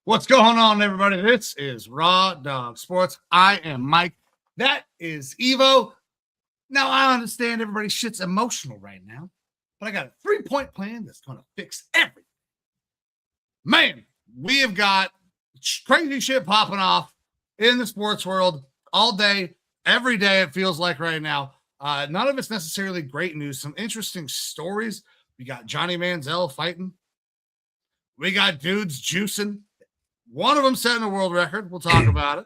What's going on, everybody? This is Raw Dog Sports. I am Mike. That is Evo. Now, I understand everybody's shit's emotional right now, but I got a 3-point plan that's going to fix everything. Man, we have got crazy shit popping off in the sports world all day, every day, it feels like right now. None of it's necessarily great news. Some interesting stories. We got Johnny Manziel fighting. We got dudes juicing. One of them setting a world record. We'll talk about it.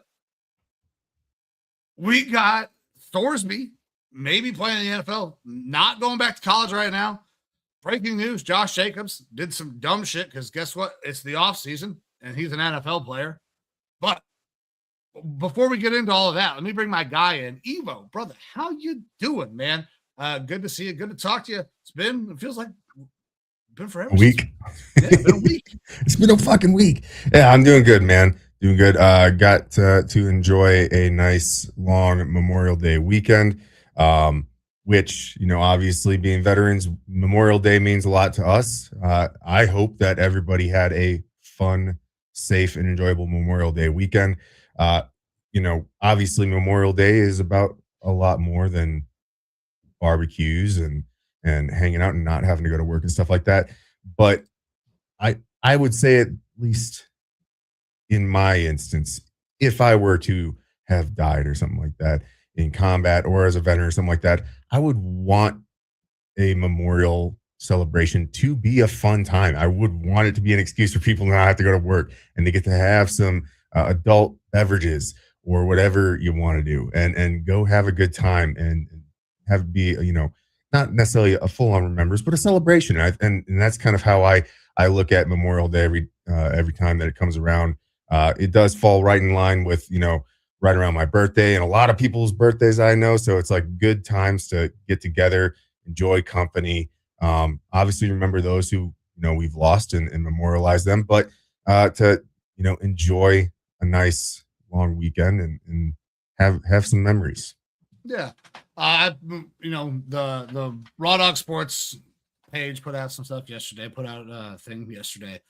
We got Sorsby maybe playing in the NFL, not going back to college right now. Breaking news, Josh Jacobs did some dumb shit because guess what? It's the offseason, and he's an NFL player. But before we get into all of that, let me bring my guy in. Evo, brother, how you doing, man? Good to see you. Good to talk to you. It feels like been forever. A week. Yeah, been a week. It's been a fucking week. Yeah, I'm doing good, man. Doing good. Got to enjoy a nice long Memorial Day weekend, which, obviously being veterans, Memorial Day means a lot to us. I hope that everybody had a fun, safe, and enjoyable Memorial Day weekend. Obviously Memorial Day is about a lot more than barbecues and hanging out and not having to go to work and stuff like that. But I would say, at least in my instance, if I were to have died or something like that in combat or as a veteran or something like that, I would want a memorial celebration to be a fun time. I would want it to be an excuse for people to not have to go to work and they get to have some adult beverages or whatever you want to do and go have a good time and have it be, not necessarily a full-on remembrance, but a celebration. And that's kind of how I look at Memorial Day every time that it comes around. It does fall right in line with, right around my birthday and a lot of people's birthdays I know. So it's like good times to get together, enjoy company. Obviously remember those who, we've lost and memorialize them, but to, enjoy a nice long weekend and have some memories. Yeah. The Raw Dog Sports page put out some stuff yesterday, put out a thing yesterday.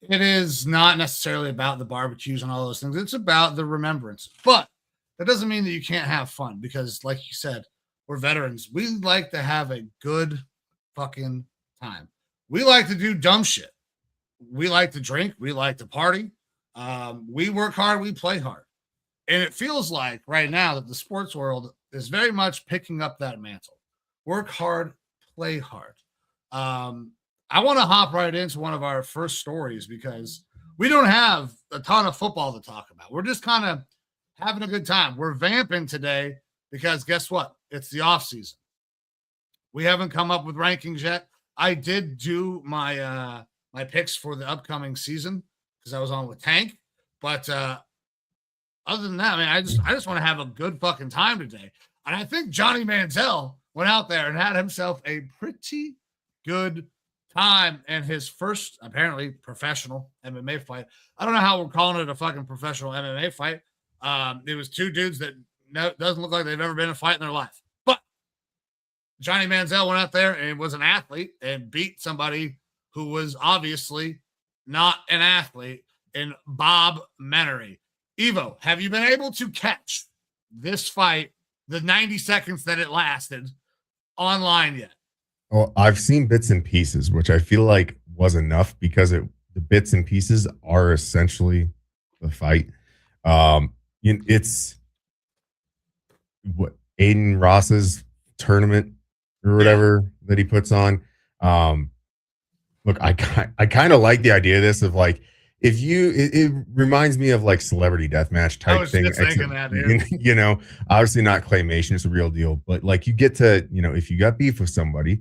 It is not necessarily about the barbecues and all those things. It's about the remembrance. But that doesn't mean that you can't have fun because, like you said, we're veterans. We like to have a good fucking time. We like to do dumb shit. We like to drink. We like to party. We work hard. We play hard. And it feels like right now that the sports world is very much picking up that mantle. Work hard, play hard. I want to hop right into one of our first stories because we don't have a ton of football to talk about. We're just kind of having a good time. We're vamping today because guess what? It's the off season. We haven't come up with rankings yet. I did do my my picks for the upcoming season because I was on with Tank, but other than that, I just want to have a good fucking time today. And I think Johnny Manziel went out there and had himself a pretty good time in his first, apparently, professional MMA fight. I don't know how we're calling it a fucking professional MMA fight. It was two dudes that doesn't look like they've ever been in a fight in their life. But Johnny Manziel went out there and was an athlete and beat somebody who was obviously not an athlete in Bob Menery. Evo, have you been able to catch this fight, the 90 seconds that it lasted, online yet? Well, I've seen bits and pieces, which I feel like was enough because the bits and pieces are essentially the fight. It's what Aiden Ross's tournament or whatever that he puts on. Look, I kind of like the idea of this, of like, it reminds me of like celebrity deathmatch I type was thing. just thinking that, dude. You know, obviously not claymation, it's a real deal, but like you get to, you know, if you got beef with somebody,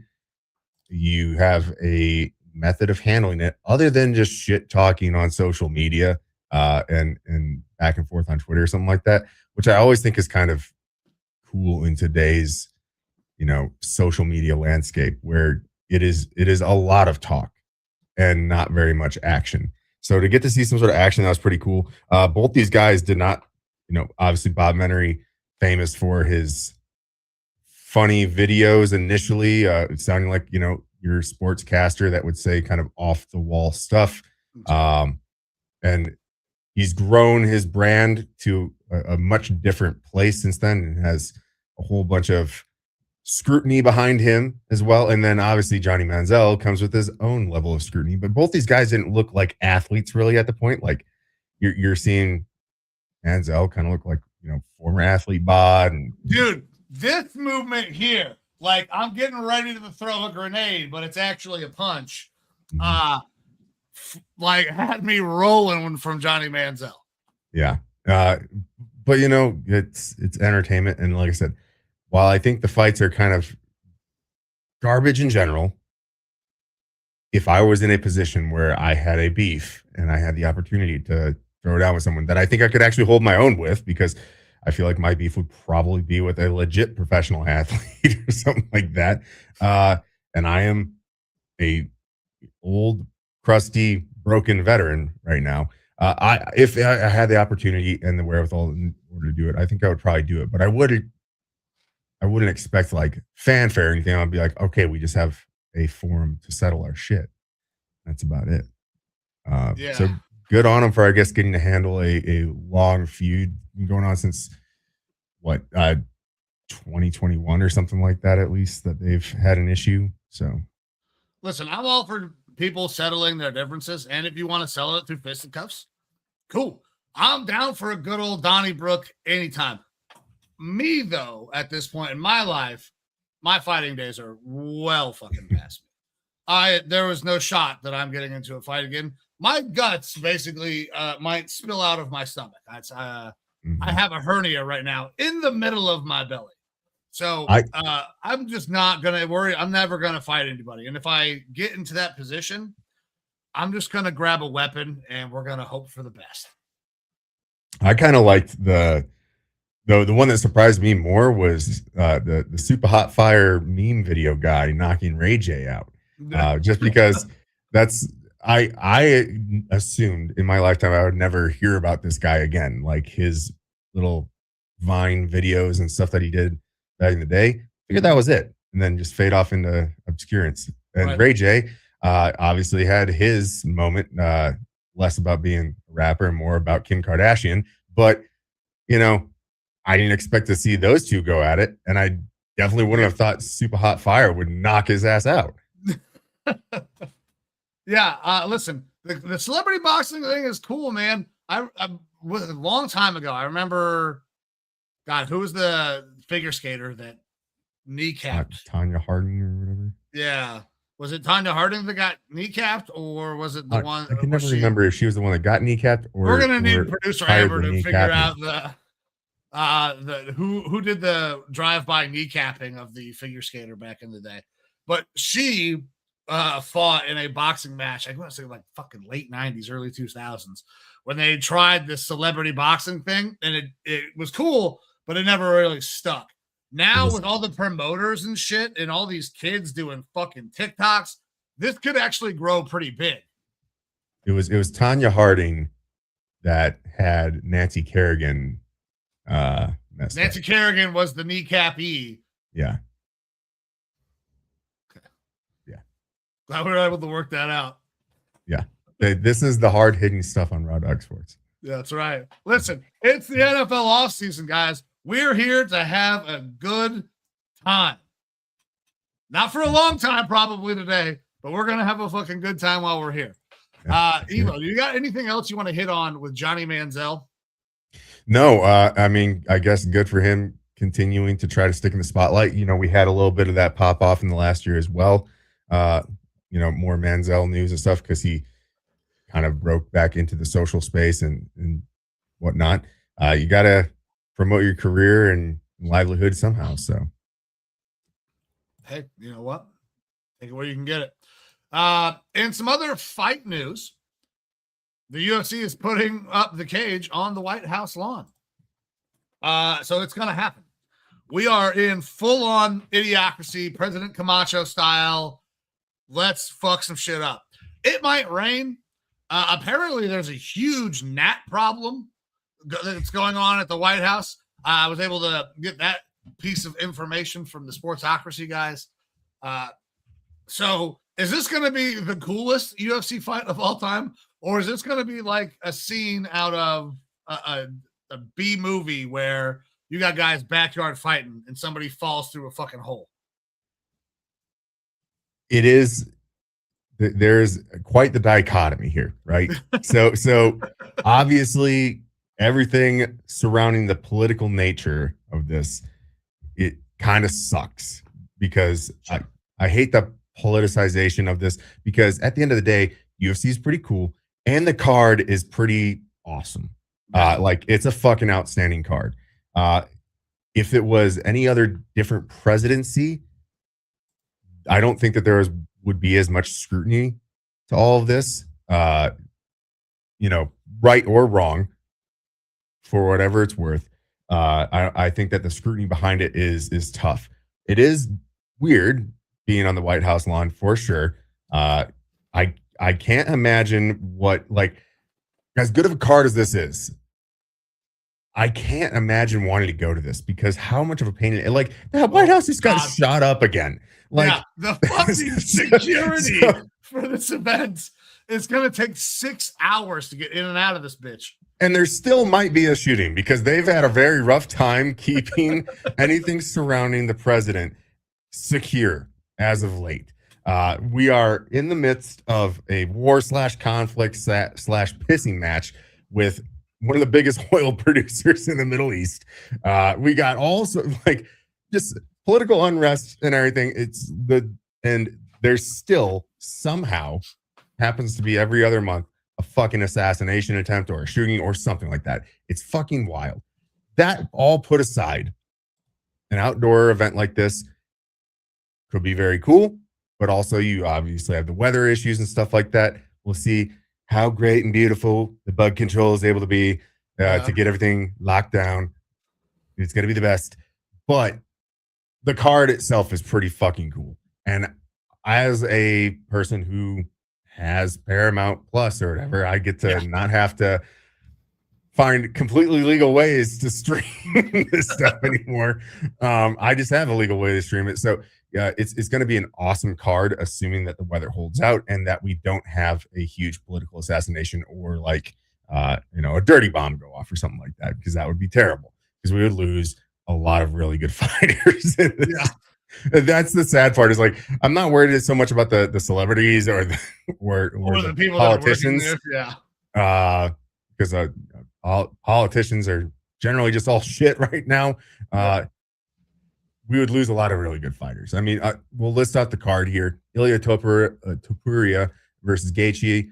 you have a method of handling it other than just shit talking on social media and back and forth on Twitter or something like that, which I always think is kind of cool in today's, you know, social media landscape where it is a lot of talk and not very much action. So to get to see some sort of action, that was pretty cool. Both these guys did not, you know, obviously Bob Menery, famous for his funny videos initially, sounding like, you know, your sportscaster that would say kind of off the wall stuff. And he's grown his brand to a much different place since then and has a whole bunch of scrutiny behind him as well. And then obviously Johnny Manziel comes with his own level of scrutiny. But both these guys didn't look like athletes really at the point. Like you're seeing Manziel kind of look like, you know, former athlete bod. And dude, this movement here, like I'm getting ready to throw a grenade, but it's actually a punch. Like had me rolling from Johnny Manziel. Yeah. But you know, it's entertainment. And like I said, while I think the fights are kind of garbage in general, if I was in a position where I had a beef and I had the opportunity to throw down with someone that I think I could actually hold my own with, because I feel like my beef would probably be with a legit professional athlete or something like that. And I am a old, crusty, broken veteran right now. If I had the opportunity and the wherewithal in order to do it, I think I would probably do it. But I wouldn't expect like fanfare or anything. I'd be like, okay, we just have a forum to settle our shit. That's about it. So good on them for, I guess, getting to handle a long feud going on since what 2021 or something like that, at least, that they've had an issue. So listen, I'm all for people settling their differences, and if you want to settle it through fisticuffs, cool. I'm down for a good old Donnybrook anytime. Me, though, at this point in my life, my fighting days are well fucking past me. There was no shot that I'm getting into a fight again. My guts basically might spill out of my stomach. I have a hernia right now in the middle of my belly. So I'm just not going to worry. I'm never going to fight anybody. And if I get into that position, I'm just going to grab a weapon and we're going to hope for the best. I kind of liked the one that surprised me more was the super hot fire meme video guy knocking Ray J out. Just because I assumed in my lifetime I would never hear about this guy again. Like his little Vine videos and stuff that he did back in the day, figured that was it, and then just fade off into obscurance. And right. Ray J obviously had his moment, less about being a rapper and more about Kim Kardashian. But you know, I didn't expect to see those two go at it, and I definitely wouldn't have thought Super Hot Fire would knock his ass out. Yeah, listen, the celebrity boxing thing is cool, man. I was a long time ago. I remember, God, who was the figure skater that kneecapped Tanya Harding or whatever? Yeah, was it Tanya Harding that got kneecapped, or was it the one? I can never remember if she was the one that got kneecapped, or we're gonna need producer Amber to figure out the who did the drive-by kneecapping of the figure skater back in the day. But she fought in a boxing match, I want to say like fucking late 90s, early 2000s, when they tried this celebrity boxing thing, and it was cool, but it never really stuck. Now with all the promoters and shit and all these kids doing fucking TikToks, this could actually grow pretty big. It was Tanya Harding that had Nancy Kerrigan Nancy Kerrigan was the kneecap-y. Yeah. Okay. Yeah. Glad we were able to work that out. Yeah. This is the hard-hitting stuff on Raw Dog Sports. Yeah, that's right. Listen, it's the NFL offseason, guys. We're here to have a good time. Not for a long time, probably today, but we're going to have a fucking good time while we're here. Evo, you got anything else you want to hit on with Johnny Manziel? No, I mean, I guess good for him continuing to try to stick in the spotlight. You know, we had a little bit of that pop off in the last year as well. You know, more Manziel news and stuff because he kind of broke back into the social space and whatnot. You got to promote your career and livelihood somehow. So, hey, you know what? Take it where you can get it. In some other fight news, the UFC is putting up the cage on the White House lawn. So it's going to happen. We are in full-on Idiocracy, President Camacho style. Let's fuck some shit up. It might rain. Apparently, there's a huge gnat problem that's going on at the White House. I was able to get that piece of information from the Sportsocracy guys. So is this going to be the coolest UFC fight of all time? Or is this going to be like a scene out of a B movie where you got guys backyard fighting and somebody falls through a fucking hole? it is, there's quite the dichotomy here, right? So obviously everything surrounding the political nature of this, it kind of sucks because I hate the politicization of this, because at the end of the day, UFC is pretty cool and the card is pretty awesome. Like, it's a fucking outstanding card. If it was any other different presidency, I don't think that would be as much scrutiny to all of this, right or wrong, for whatever it's worth. I think that the scrutiny behind it is tough. It is weird being on the White House lawn for sure. I can't imagine what, like, as good of a card as this is, I can't imagine wanting to go to this, because how much of a pain like the White House just got shot up again. Like, yeah, the fucking security for this event is going to take 6 hours to get in and out of this bitch. And there still might be a shooting, because they've had a very rough time keeping anything surrounding the president secure as of late. We are in the midst of a war / conflict / pissing match with one of the biggest oil producers in the Middle East. We got also like just political unrest and everything. And there's still somehow happens to be every other month a fucking assassination attempt or a shooting or something like that. It's fucking wild. That all put aside, an outdoor event like this could be very cool, but also you obviously have the weather issues and stuff like that. We'll see how great and beautiful the bug control is able to be to get everything locked down. It's going to be the best. But the card itself is pretty fucking cool. And as a person who has Paramount Plus or whatever, I get to not have to find completely legal ways to stream this stuff anymore. I just have a legal way to stream it. So it's going to be an awesome card, assuming that the weather holds out and that we don't have a huge political assassination or like, a dirty bomb go off or something like that, because that would be terrible, because we would lose a lot of really good fighters. That's the sad part, is like, I'm not worried so much about the celebrities or the people, politicians. Because all politicians are generally just all shit right now. We would lose a lot of really good fighters. I mean, we'll list out the card here: Ilya Topuria versus Gaethje,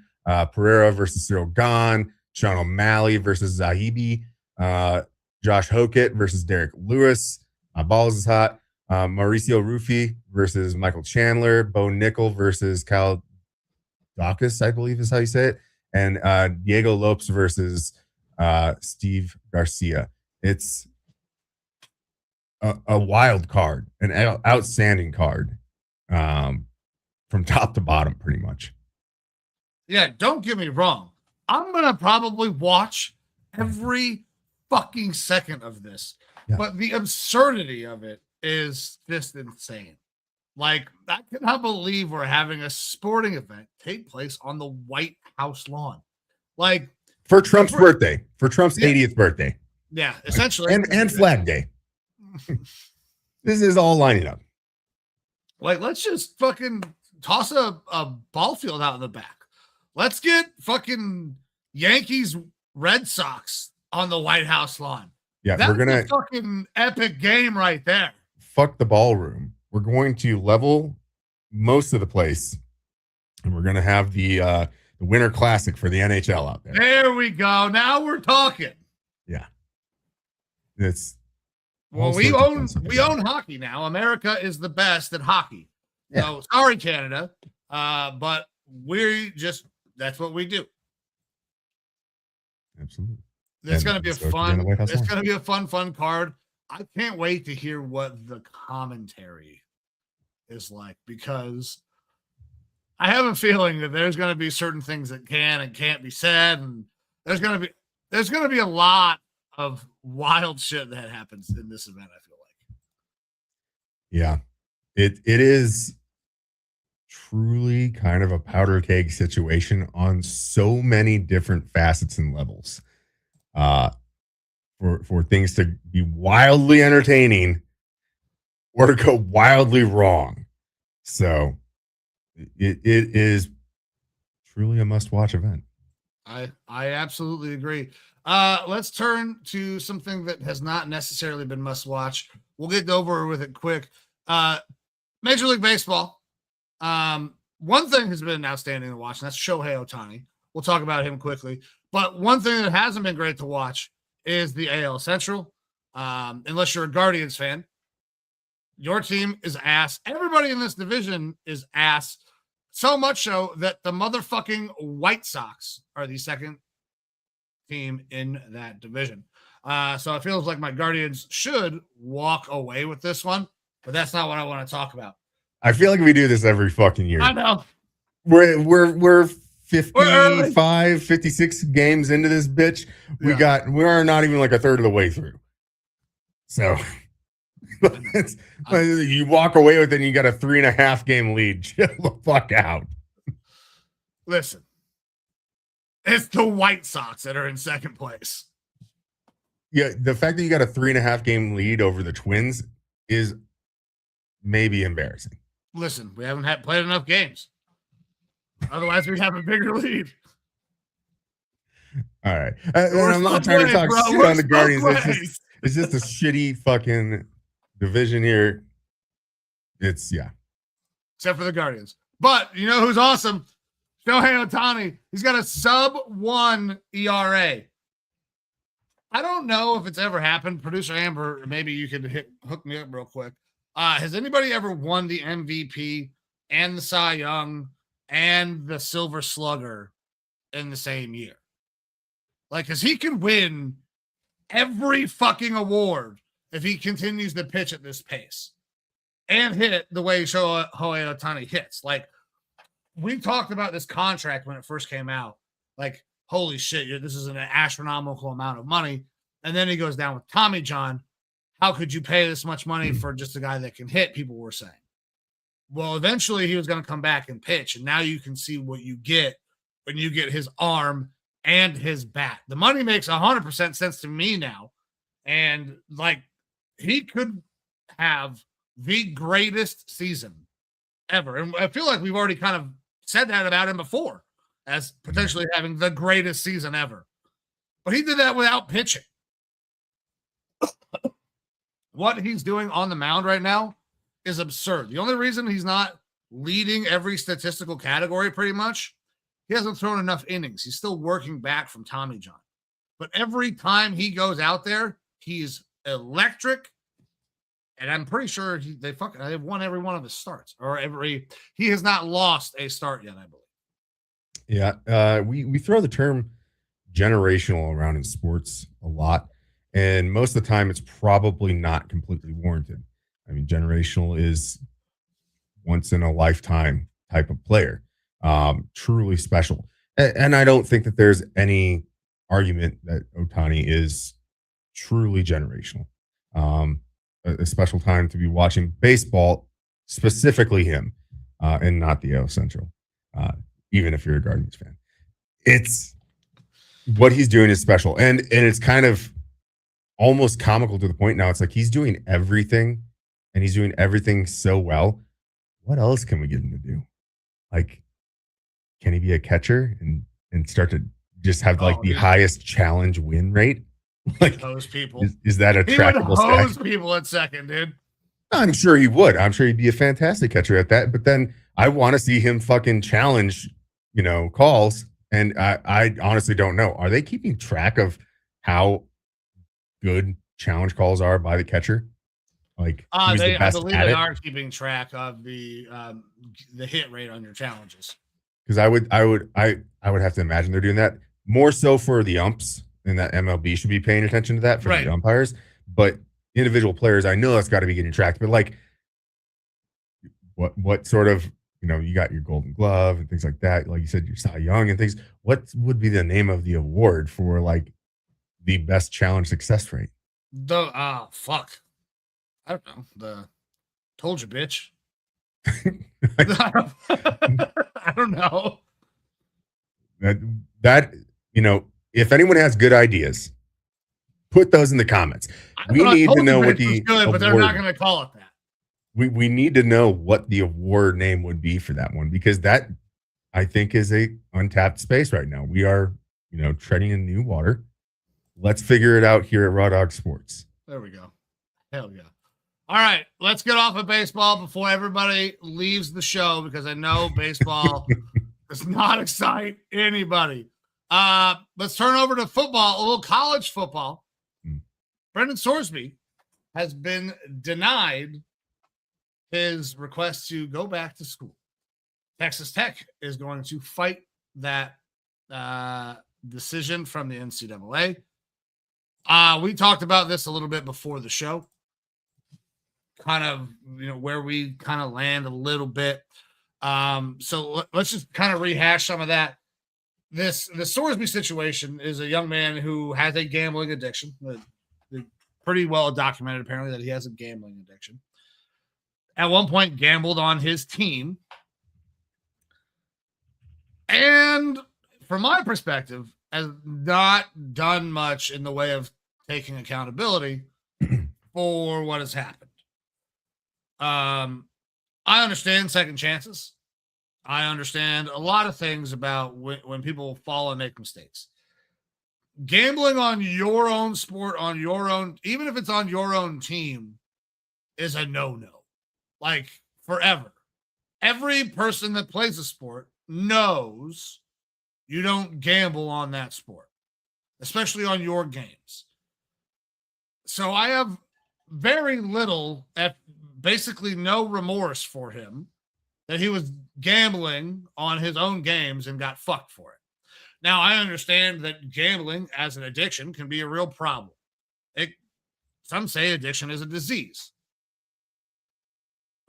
Pereira versus Cyril Gane, Sean O'Malley versus Zahibi, Josh Hokett versus Derek Lewis, Balls is hot, Mauricio Rufy versus Michael Chandler, Bo Nickel versus Cal Dawkins, I believe is how you say it, and Diego Lopes versus Steve Garcia. It's a wild card, an outstanding card, from top to bottom, pretty much. Yeah, don't get me wrong. I'm going to probably watch every fucking second of this, but the absurdity of it is just insane. Like, I cannot believe we're having a sporting event take place on the White House lawn. Like, for Trump's birthday, for Trump's 80th birthday. Yeah, essentially. And Flag Day. This is all lining up. Like, let's just fucking toss a ball field out in the back. Let's get fucking Yankees Red Sox on the White House lawn. Yeah, that's we're gonna a fucking epic game right there. Fuck the ballroom. We're going to level most of the place, and we're gonna have the Winter Classic for the NHL out there. There we go. Now we're talking. Yeah. It's well, we own hockey now. America is the best at hockey. Yeah. So sorry, Canada. But that's what we do. Absolutely. It's going to be a fun card. I can't wait to hear what the commentary is like, because I have a feeling that there's going to be certain things that can and can't be said, and there's going to be a lot of wild shit that happens in this event, I feel like. Yeah. It is truly kind of a powder keg situation on so many different facets and levels. For things to be wildly entertaining or to go wildly wrong. So it is truly a must-watch event. I absolutely agree. Let's turn to something that has not necessarily been must-watch. We'll get over with it quick. Major League Baseball. One thing has been outstanding to watch, and that's Shohei Ohtani. We'll talk about him quickly. But one thing that hasn't been great to watch is the AL Central. Unless you're a Guardians fan, your team is ass. Everybody in this division is ass. So much so that the motherfucking White Sox are the second team in that division. So it feels like my Guardians should walk away with this one, but that's not what I want to talk about. I feel like we do this every fucking year. I know. We're 55, 56 games into this bitch. We're not even like a third of the way through. So you walk away with it and you got a 3.5 game lead. Chill the fuck out. Listen, it's the White Sox that are in second place. Yeah, the fact that you got a 3.5 game lead over the Twins is maybe embarrassing. Listen, we haven't played enough games. Otherwise, we'd have a bigger lead. All right. And I'm not trying to talk shit on the Guardians. It's just a shitty fucking division here. Yeah. Except for the Guardians. But you know who's awesome? Shohei Ohtani. He's got a sub-1 ERA. I don't know if it's ever happened. Producer Amber, maybe you could hook me up real quick. Has anybody ever won the MVP and the Cy Young and the Silver Slugger in the same year? Like, because he can win every fucking award if he continues to pitch at this pace and hit the way Shohei Ohtani hits. Like, we talked about this contract when it first came out. Like, holy shit, this is an astronomical amount of money. And then he goes down with Tommy John. How could you pay this much money for just a guy that can hit, people were saying. Well, eventually he was going to come back and pitch, and now you can see what you get when you get his arm and his bat. The money makes 100% sense to me now. And, like, he could have the greatest season ever. And I feel like we've already kind of said that about him before as potentially having the greatest season ever. But he did that without pitching. What he's doing on the mound right now is absurd. The only reason he's not leading every statistical category pretty much, he hasn't thrown enough innings. He's still working back from Tommy John. But every time he goes out there, he's electric. And I'm pretty sure they've won every one of his starts. He has not lost a start yet, I believe. Yeah. We throw the term generational around in sports a lot. And most of the time, it's probably not completely warranted. I mean, generational is once in a lifetime type of player, truly special. And I don't think that there's any argument that Ohtani is truly generational. A special time to be watching baseball, specifically him, and not the AL Central, even if you're a Guardians fan. It's what he's doing is special. And it's kind of almost comical to the point now. It's like he's doing everything, and he's doing everything so well. What else can we get him to do? Like, can he be a catcher and start to just have the highest challenge win rate? Like, hose people. Is that a trackable stack? He would hose people at second, dude. I'm sure he would. I'm sure he'd be a fantastic catcher at that. But then I want to see him fucking challenge calls. And I honestly don't know. Are they keeping track of how good challenge calls are by the catcher? Like who's the I best believe at they it? are keeping track of the hit rate on your challenges. Because I would have to imagine they're doing that more so for the umps, and that MLB should be paying attention to that for Right. the umpires. But individual players, I know that's got to be getting tracked. But like, what sort of you got your Golden Glove and things like that. Like you said, your Cy Young and things. What would be the name of the award for like the best challenge success rate? Fuck. I don't know. Told you, bitch. I don't know. That if anyone has good ideas, put those in the comments. We need to know what the good, but they're not going to call it that. We need to know what the award name would be for that one, because that I think is a untapped space right now. We are treading in new water. Let's figure it out here at Raw Dog Sports. There we go. Hell yeah. All right, let's get off of baseball before everybody leaves the show, because I know baseball does not excite anybody. Let's turn over to football, a little college football. Brendan Sorsby has been denied his request to go back to school. Texas Tech is going to fight that decision from the NCAA. We talked about this a little bit before the show, kind of where we kind of land a little bit. So let's just kind of rehash some of that. The Sorsby situation is a young man who has a gambling addiction. Pretty well documented, apparently, that he has a gambling addiction. At one point, gambled on his team. And from my perspective, has not done much in the way of taking accountability for what has happened. I understand second chances. I understand a lot of things about when people fall and make mistakes. Gambling on your own sport, on your own, even if it's on your own team, is a no-no. Like, forever. Every person that plays a sport knows you don't gamble on that sport, especially on your games. So I have very little, basically no remorse for him that he was gambling on his own games and got fucked for it. Now, I understand that gambling as an addiction can be a real problem. Some say addiction is a disease.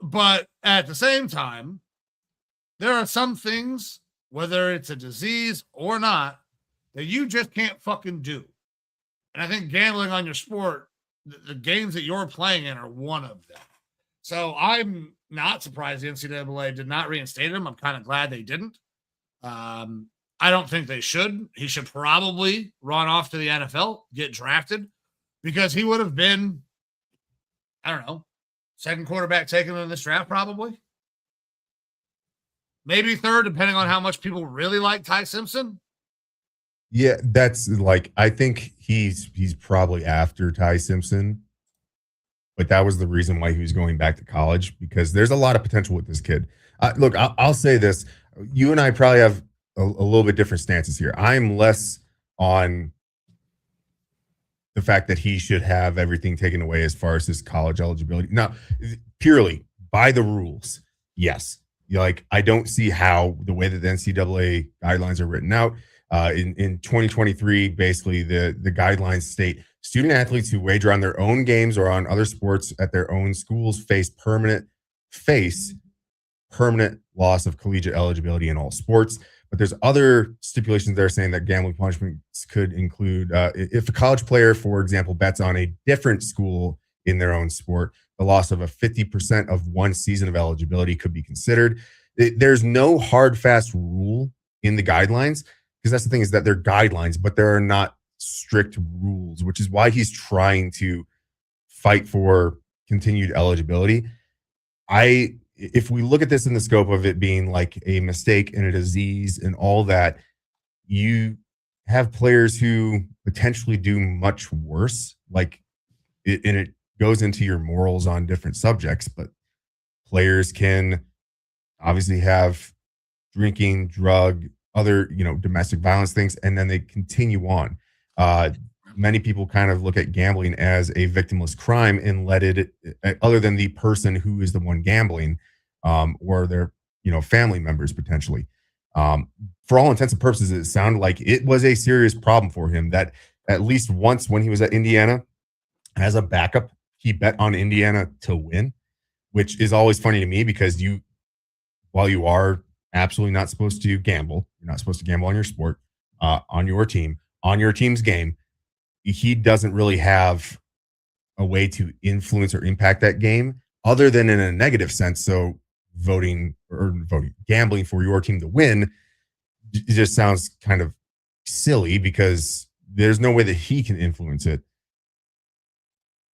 But at the same time, there are some things, whether it's a disease or not, that you just can't fucking do. And I think gambling on your sport, the games that you're playing in, are one of them. So I'm not surprised the NCAA did not reinstate him. I'm kind of glad they didn't. I don't think they should. He should probably run off to the NFL, get drafted, because he would have been, I don't know, second quarterback taken in this draft, probably. Maybe third, depending on how much people really like Ty Simpson. Yeah, that's like, I think he's probably after Ty Simpson, but that was the reason why he was going back to college, because there's a lot of potential with this kid. Look, I'll say this. You and I probably have a little bit different stances here. I'm less on the fact that he should have everything taken away as far as his college eligibility. Now, purely by the rules, yes. Like, I don't see how the way that the NCAA guidelines are written out in 2023, basically the guidelines state student athletes who wager on their own games or on other sports at their own schools face permanent loss of collegiate eligibility in all sports. But there's other stipulations there saying that gambling punishments could include if a college player, for example, bets on a different school in their own sport, the loss of a 50% of one season of eligibility could be considered. There's no hard, fast rule in the guidelines, because that's the thing, is that they're guidelines, but there are not strict rules, which is why he's trying to fight for continued eligibility. If we look at this in the scope of it being like a mistake and a disease and all that, you have players who potentially do much worse. And it goes into your morals on different subjects, but players can obviously have drinking, drug, other, domestic violence things, and then they continue on. Many people kind of look at gambling as a victimless crime and let it, other than the person who is the one gambling, or their, family members potentially. For all intents and purposes, it sounded like it was a serious problem for him that at least once when he was at Indiana as a backup, he bet on Indiana to win, which is always funny to me because while you are absolutely not supposed to gamble, you're not supposed to gamble on your sport, on your team, on your team's game. He doesn't really have a way to influence or impact that game other than in a negative sense. So gambling for your team to win, it just sounds kind of silly because there's no way that he can influence it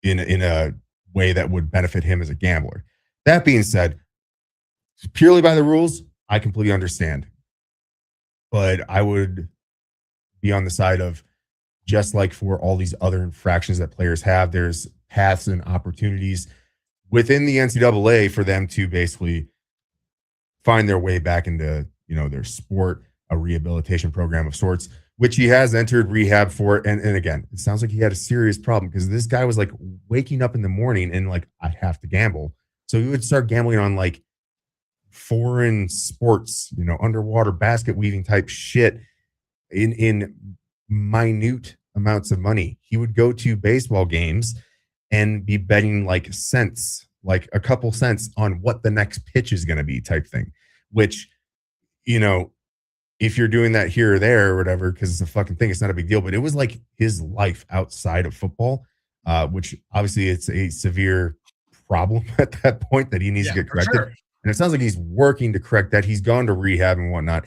in a way that would benefit him as a gambler. That being said, purely by the rules, I completely understand. But I would be on the side of, just like for all these other infractions that players have, there's paths and opportunities within the NCAA for them to basically find their way back into, their sport, a rehabilitation program of sorts, which he has entered rehab for. And again, it sounds like he had a serious problem because this guy was like waking up in the morning and like, I have to gamble. So he would start gambling on like foreign sports, underwater basket weaving type shit in minute amounts of money. He would go to baseball games and be betting like cents, like a couple cents on what the next pitch is going to be type thing, which, if you're doing that here or there or whatever, because it's a fucking thing, it's not a big deal, but it was like his life outside of football, which obviously it's a severe problem at that point that he needs to get corrected. Sure. And it sounds like he's working to correct that. He's gone to rehab and whatnot.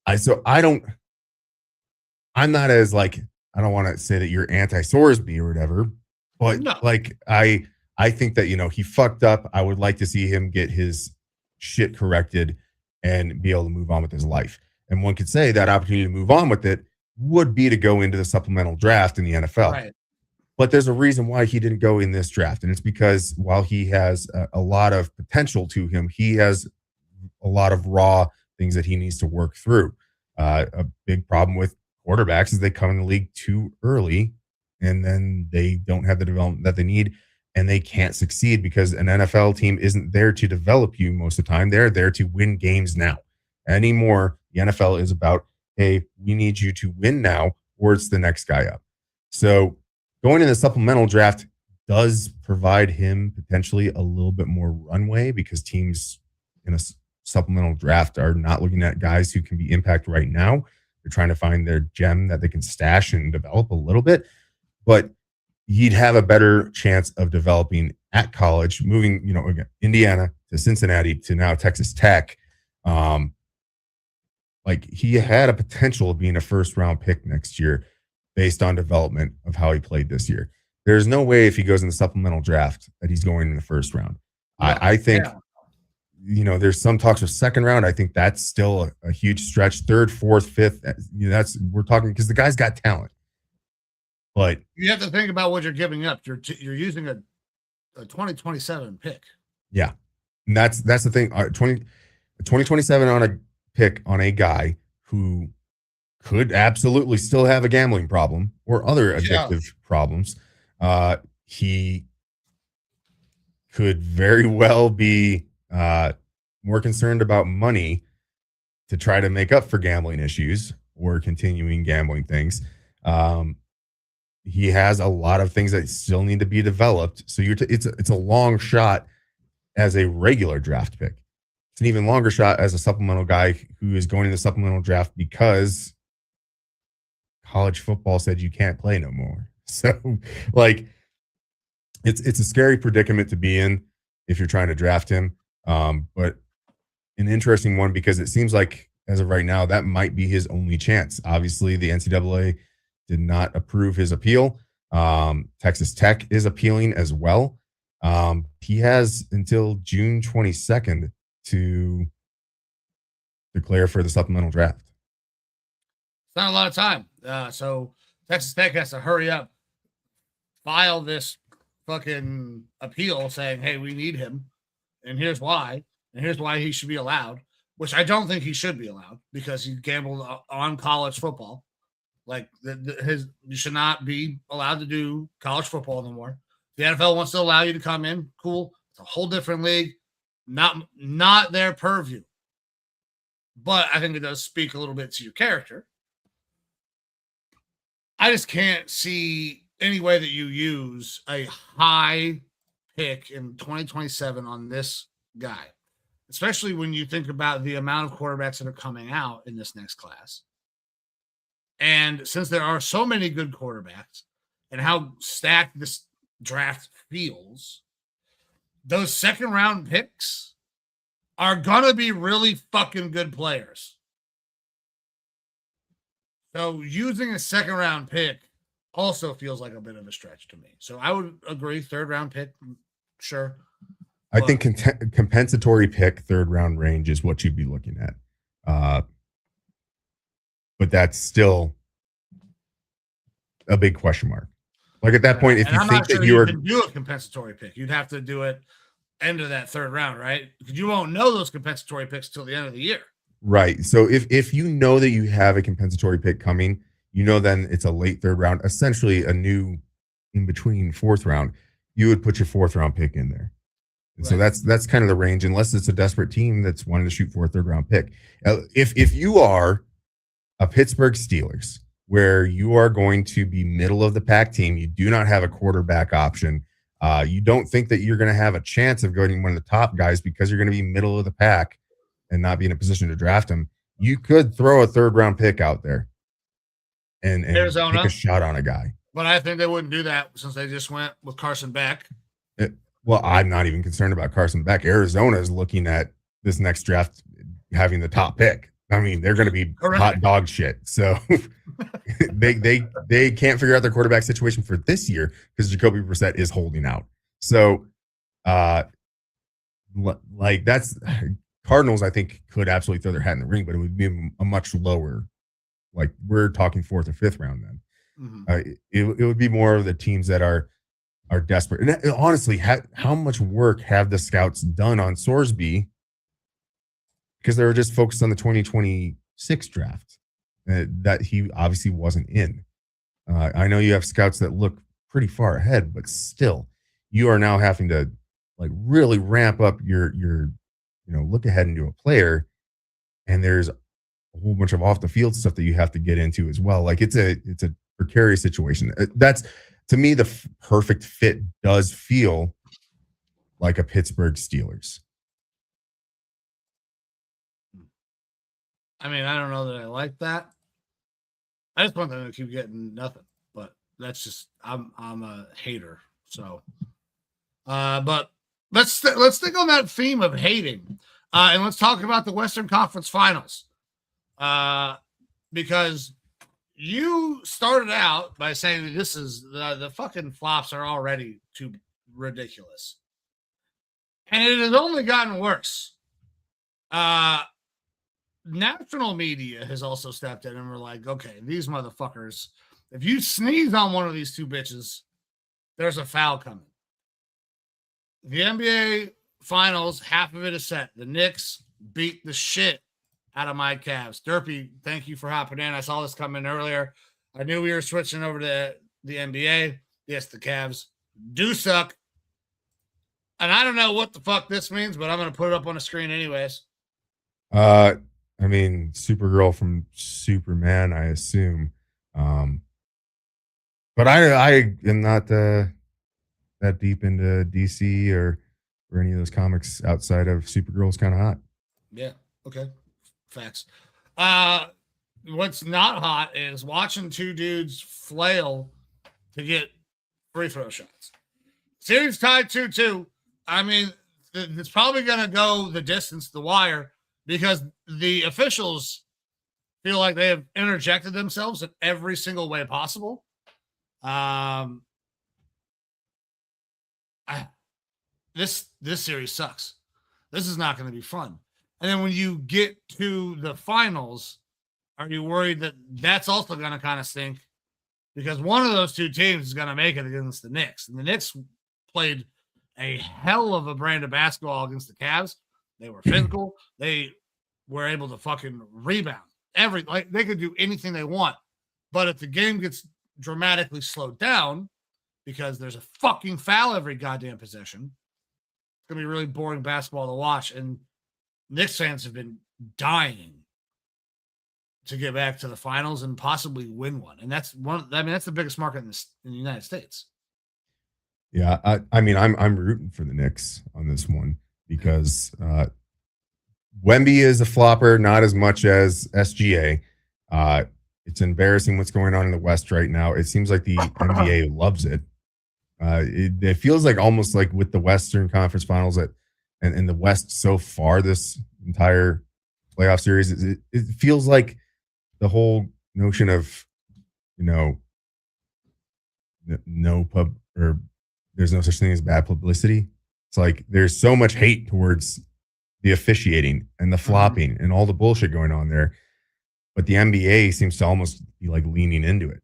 I'm not as like, I don't want to say that you're anti-Sorsby or whatever, but no. Like I think that, he fucked up. I would like to see him get his shit corrected and be able to move on with his life. And one could say that opportunity to move on with it would be to go into the supplemental draft in the NFL. Right. But there's a reason why he didn't go in this draft. And it's because while he has a lot of potential to him, he has a lot of raw things that he needs to work through. A big problem with quarterbacks is they come in the league too early and then they don't have the development that they need and they can't succeed because an NFL team isn't there to develop you most of the time. They're there to win games now. Anymore, the NFL is about, hey, we need you to win now or it's the next guy up. So going in the supplemental draft does provide him potentially a little bit more runway because teams in a supplemental draft are not looking at guys who can be impact right now. They're trying to find their gem that they can stash and develop a little bit, but you'd have a better chance of developing at college, moving, again, Indiana to Cincinnati to now Texas Tech. Like he had a potential of being a first round pick next year based on development of how he played this year. There's no way if he goes in the supplemental draft that he's going in the first round. Yeah, I think, there's some talks of second round. I think that's still a huge stretch. Third, fourth, fifth. We're talking because the guy's got talent. But you have to think about what you're giving up. You're using a 2027 pick. Yeah, and that's the thing. 2027 on a pick on a guy who could absolutely still have a gambling problem or other addictive problems. He could very well be more concerned about money to try to make up for gambling issues or continuing gambling things. He has a lot of things that still need to be developed. So it's a long shot as a regular draft pick. It's an even longer shot as a supplemental guy who is going in the supplemental draft because college football said you can't play no more. So like it's a scary predicament to be in if you're trying to draft him. But an interesting one because it seems like as of right now, that might be his only chance. Obviously, the NCAA did not approve his appeal. Texas Tech is appealing as well. He has until June 22nd to declare for the supplemental draft. It's not a lot of time. So Texas Tech has to hurry up, file this fucking appeal saying, hey, we need him. And here's why. And here's why he should be allowed. which I don't think he should be allowed because he gambled on college football. Like you should not be allowed to do college football anymore. The NFL wants to allow you to come in. Cool. It's a whole different league. Not their purview. But I think it does speak a little bit to your character. I just can't see any way that you use a high pick in 2027 on this guy, especially when you think about the amount of quarterbacks that are coming out in this next class. And since there are so many good quarterbacks and how stacked this draft feels, those second round picks are going to be really fucking good players. So using a second round pick also feels like a bit of a stretch to me. So I would agree, third round pick, sure. I think compensatory pick, third round range is what you'd be looking at. But that's still a big question mark. Like at that point, if you think that you can do a compensatory pick, you'd have to do it end of that third round, right? Because you won't know those compensatory picks till the end of the year. Right. So if you know that you have a compensatory pick coming, then it's a late third round, essentially a new in between fourth round, you would put your fourth round pick in there. And so that's kind of the range, unless it's a desperate team that's wanting to shoot for a third round pick. If you are a Pittsburgh Steelers, where you are going to be middle of the pack team, you do not have a quarterback option. You don't think that you're going to have a chance of getting one of the top guys because you're going to be middle of the pack and not be in a position to draft him. You could throw a third round pick out there and Arizona, take a shot on a guy. But I think they wouldn't do that since they just went with Carson Beck. Well, I'm not even concerned about Carson Beck. Arizona is looking at this next draft having the top pick. I mean, they're going to be hot dog shit. So they can't figure out their quarterback situation for this year because Jacoby Brissett is holding out. So, like that's Cardinals, I think, could absolutely throw their hat in the ring, but it would be a much lower. Like we're talking fourth or fifth round then. Mm-hmm. It would be more of the teams that are desperate. And honestly, how much work have the scouts done on Sorsby? Because they were just focused on the 2026 draft that he obviously wasn't in. I know you have scouts that look pretty far ahead, but still, you are now having to like really ramp up your look ahead into a player, and there's a whole bunch of off the field stuff that you have to get into as well. Like it's a precarious situation. That's to me the perfect fit does feel like a Pittsburgh Steelers. I mean, I don't know that I like that. I just want them to keep getting nothing, but that's just I'm a hater. So, but let's stick on that theme of hating, and let's talk about the Western Conference Finals, because you started out by saying that this is the fucking flops are already too ridiculous, and it has only gotten worse. National media has also stepped in and we're like, okay, these motherfuckers, if you sneeze on one of these two bitches, there's a foul coming. The NBA Finals, half of it is set. The Knicks beat the shit out of my Cavs. Derpy, thank you for hopping in. I saw this coming earlier. I knew we were switching over to the NBA. Yes, the Cavs do suck. And I don't know what the fuck this means, but I'm going to put it up on the screen anyways. I mean, Supergirl from Superman, I assume. But I am not that deep into DC or any of those comics outside of Supergirl's kind of hot. Yeah. Okay. Facts. What's not hot is watching two dudes flail to get free throw shots. Series tied 2-2. I mean, it's probably going to go the distance, the wire, because the officials feel like they have interjected themselves in every single way possible. This series sucks. This is not going to be fun. And then when you get to the finals, are you worried that that's also going to kind of stink? Because one of those two teams is going to make it against the Knicks. And the Knicks played a hell of a brand of basketball against the Cavs. They were physical. They were able to fucking rebound. They could do anything they want. But if the game gets dramatically slowed down because there's a fucking foul every goddamn possession, it's going to be really boring basketball to watch. And Knicks fans have been dying to get back to the finals and possibly win one. And that's that's the biggest market in the United States. Yeah, I'm rooting for the Knicks on this one because Wemby is a flopper, not as much as SGA. It's embarrassing what's going on in the West right now. It seems like the NBA loves it. It feels like almost like with the Western Conference Finals and the West so far this entire playoff series, it feels like the whole notion of, no pub or there's no such thing as bad publicity. It's like there's so much hate towards the officiating and the flopping and all the bullshit going on there. But the NBA seems to almost be like leaning into it.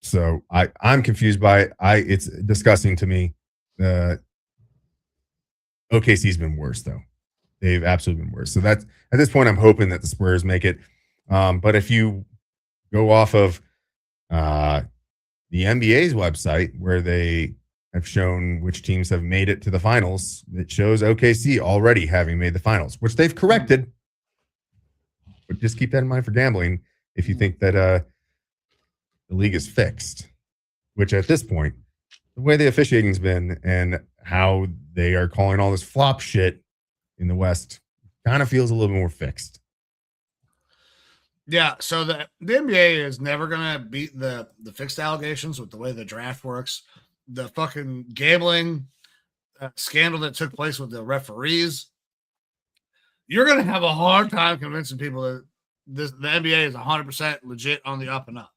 So I'm confused by it. It's disgusting to me. OKC's been worse though. They've absolutely been worse. So that's at this point, I'm hoping that the Spurs make it. But if you go off of the NBA's website where they have shown which teams have made it to the finals, it shows OKC already having made the finals, which they've corrected. But just keep that in mind for gambling if you think that the league is fixed, which at this point, the way the officiating's been and how they are calling all this flop shit in the West kind of feels a little more fixed. Yeah, so the NBA is never going to beat the fixed allegations with the way the draft works. The fucking gambling scandal that took place with the referees. You're going to have a hard time convincing people that the NBA is 100% legit on the up and up.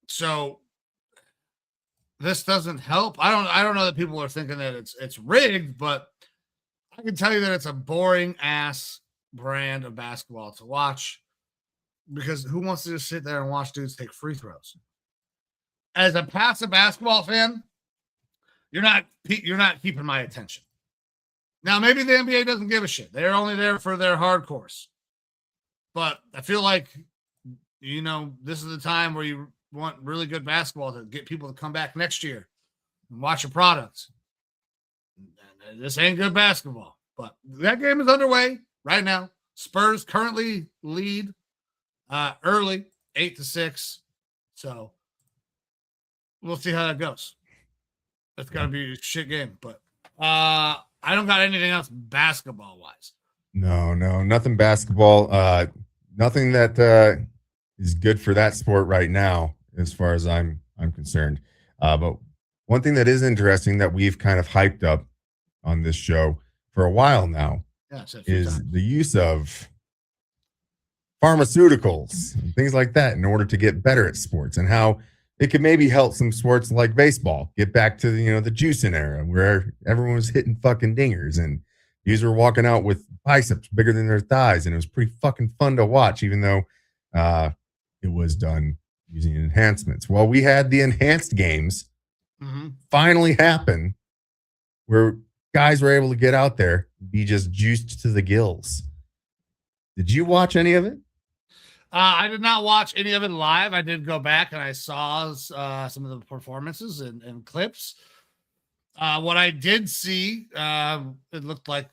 So this doesn't help. I don't know that people are thinking that it's rigged, but I can tell you that it's a boring ass brand of basketball to watch because who wants to just sit there and watch dudes take free throws? As a passive basketball fan, you're not keeping my attention. Now, maybe the NBA doesn't give a shit. They're only there for their hardcores. But I feel like, this is the time where you want really good basketball to get people to come back next year and watch your product. This ain't good basketball. But that game is underway right now. Spurs currently lead early, 8-6. So we'll see how that goes. It's got to be a shit game. But I don't got anything else basketball-wise. No, nothing basketball. Nothing that is good for that sport right now, as far as I'm concerned. But one thing that is interesting that we've kind of hyped up on this show for a while now is the use of pharmaceuticals and things like that in order to get better at sports, and how it could maybe help some sports like baseball get back to the juicing era where everyone was hitting fucking dingers and these were walking out with biceps bigger than their thighs, and it was pretty fucking fun to watch, even though it was done using enhancements. Well, we had the enhanced games finally happen where guys were able to get out there and be just juiced to the gills. Did you watch any of it? I did not watch any of it live. I did go back and I saw some of the performances and clips. What I did see, it looked like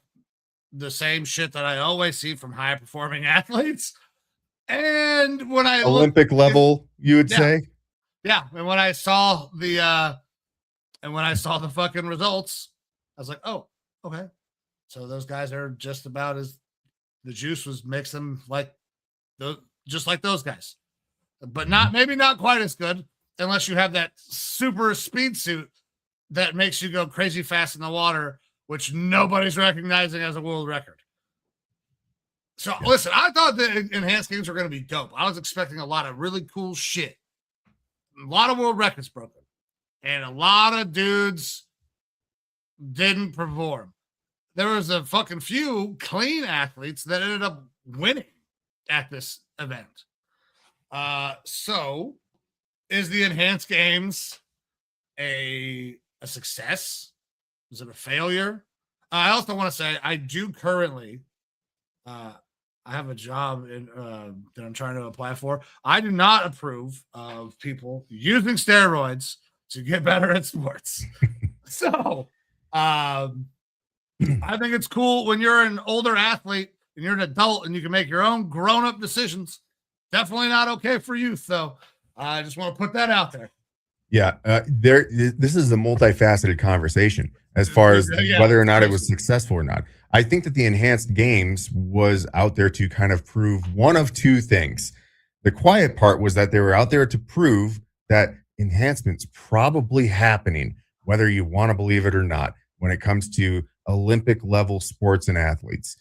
the same shit that I always see from high performing athletes. And when I Olympic level, you would say? Yeah. And when I saw the fucking results, I was like, oh, okay. So those guys are just about as the juice makes them like those, just like those guys, but maybe not quite as good unless you have that super speed suit that makes you go crazy fast in the water, which nobody's recognizing as a world record. So listen, I thought the enhanced games were going to be dope. I was expecting a lot of really cool shit, a lot of world records broken, and a lot of dudes didn't perform. There was a fucking few clean athletes that ended up winning at this event. So is the enhanced games a success? Is it a failure? I also want to say I do currently, I have a job that I'm trying to apply for. I do not approve of people using steroids to get better at sports. So, I think it's cool when you're an older athlete and you're an adult and you can make your own grown-up decisions. Definitely not okay for youth, though. I just want to put that out there. Yeah, this is a multifaceted conversation as far as whether or not it was successful or not. I think that the enhanced games was out there to kind of prove one of two things. The quiet part was that they were out there to prove that enhancements probably happening, whether you want to believe it or not, when it comes to Olympic level sports and athletes.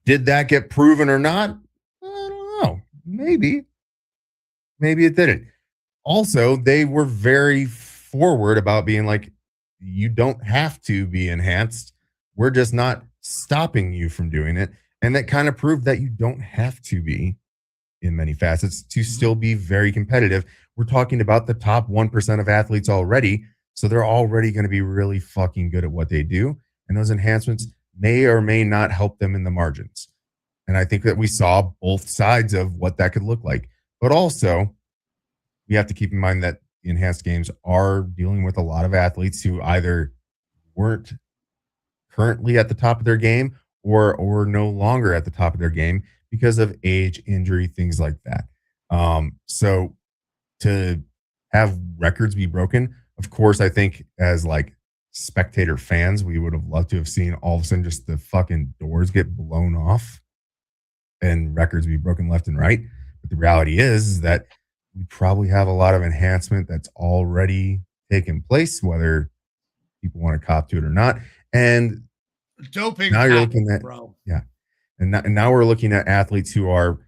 Did that get proven or not? I don't know. Maybe it didn't. Also, they were very forward about being like, you don't have to be enhanced. We're just not stopping you from doing it. And that kind of proved that you don't have to be in many facets to still be very competitive. We're talking about the top 1% of athletes already. So they're already going to be really fucking good at what they do. And those enhancements may or may not help them in the margins. And I think that we saw both sides of what that could look like. But also, we have to keep in mind that the enhanced games are dealing with a lot of athletes who either weren't currently at the top of their game or no longer at the top of their game because of age, injury, things like that. So to have records be broken, of course, I think as like spectator fans, we would have loved to have seen all of a sudden just the fucking doors get blown off and records be broken left and right. But the reality is that we probably have a lot of enhancement that's already taken place, whether people want to cop to it or not. And doping now you're looking at, bro. Yeah. And now we're looking at athletes who are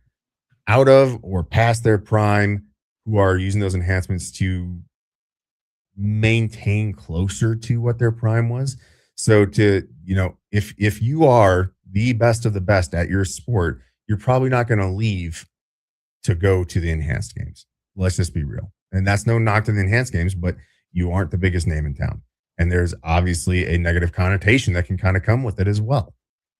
out of or past their prime, who are using those enhancements to maintain closer to what their prime was. So if you are the best of the best at your sport, you're probably not going to leave to go to the enhanced games. Let's just be real. And that's no knock to the enhanced games, but you aren't the biggest name in town. And there's obviously a negative connotation that can kind of come with it as well.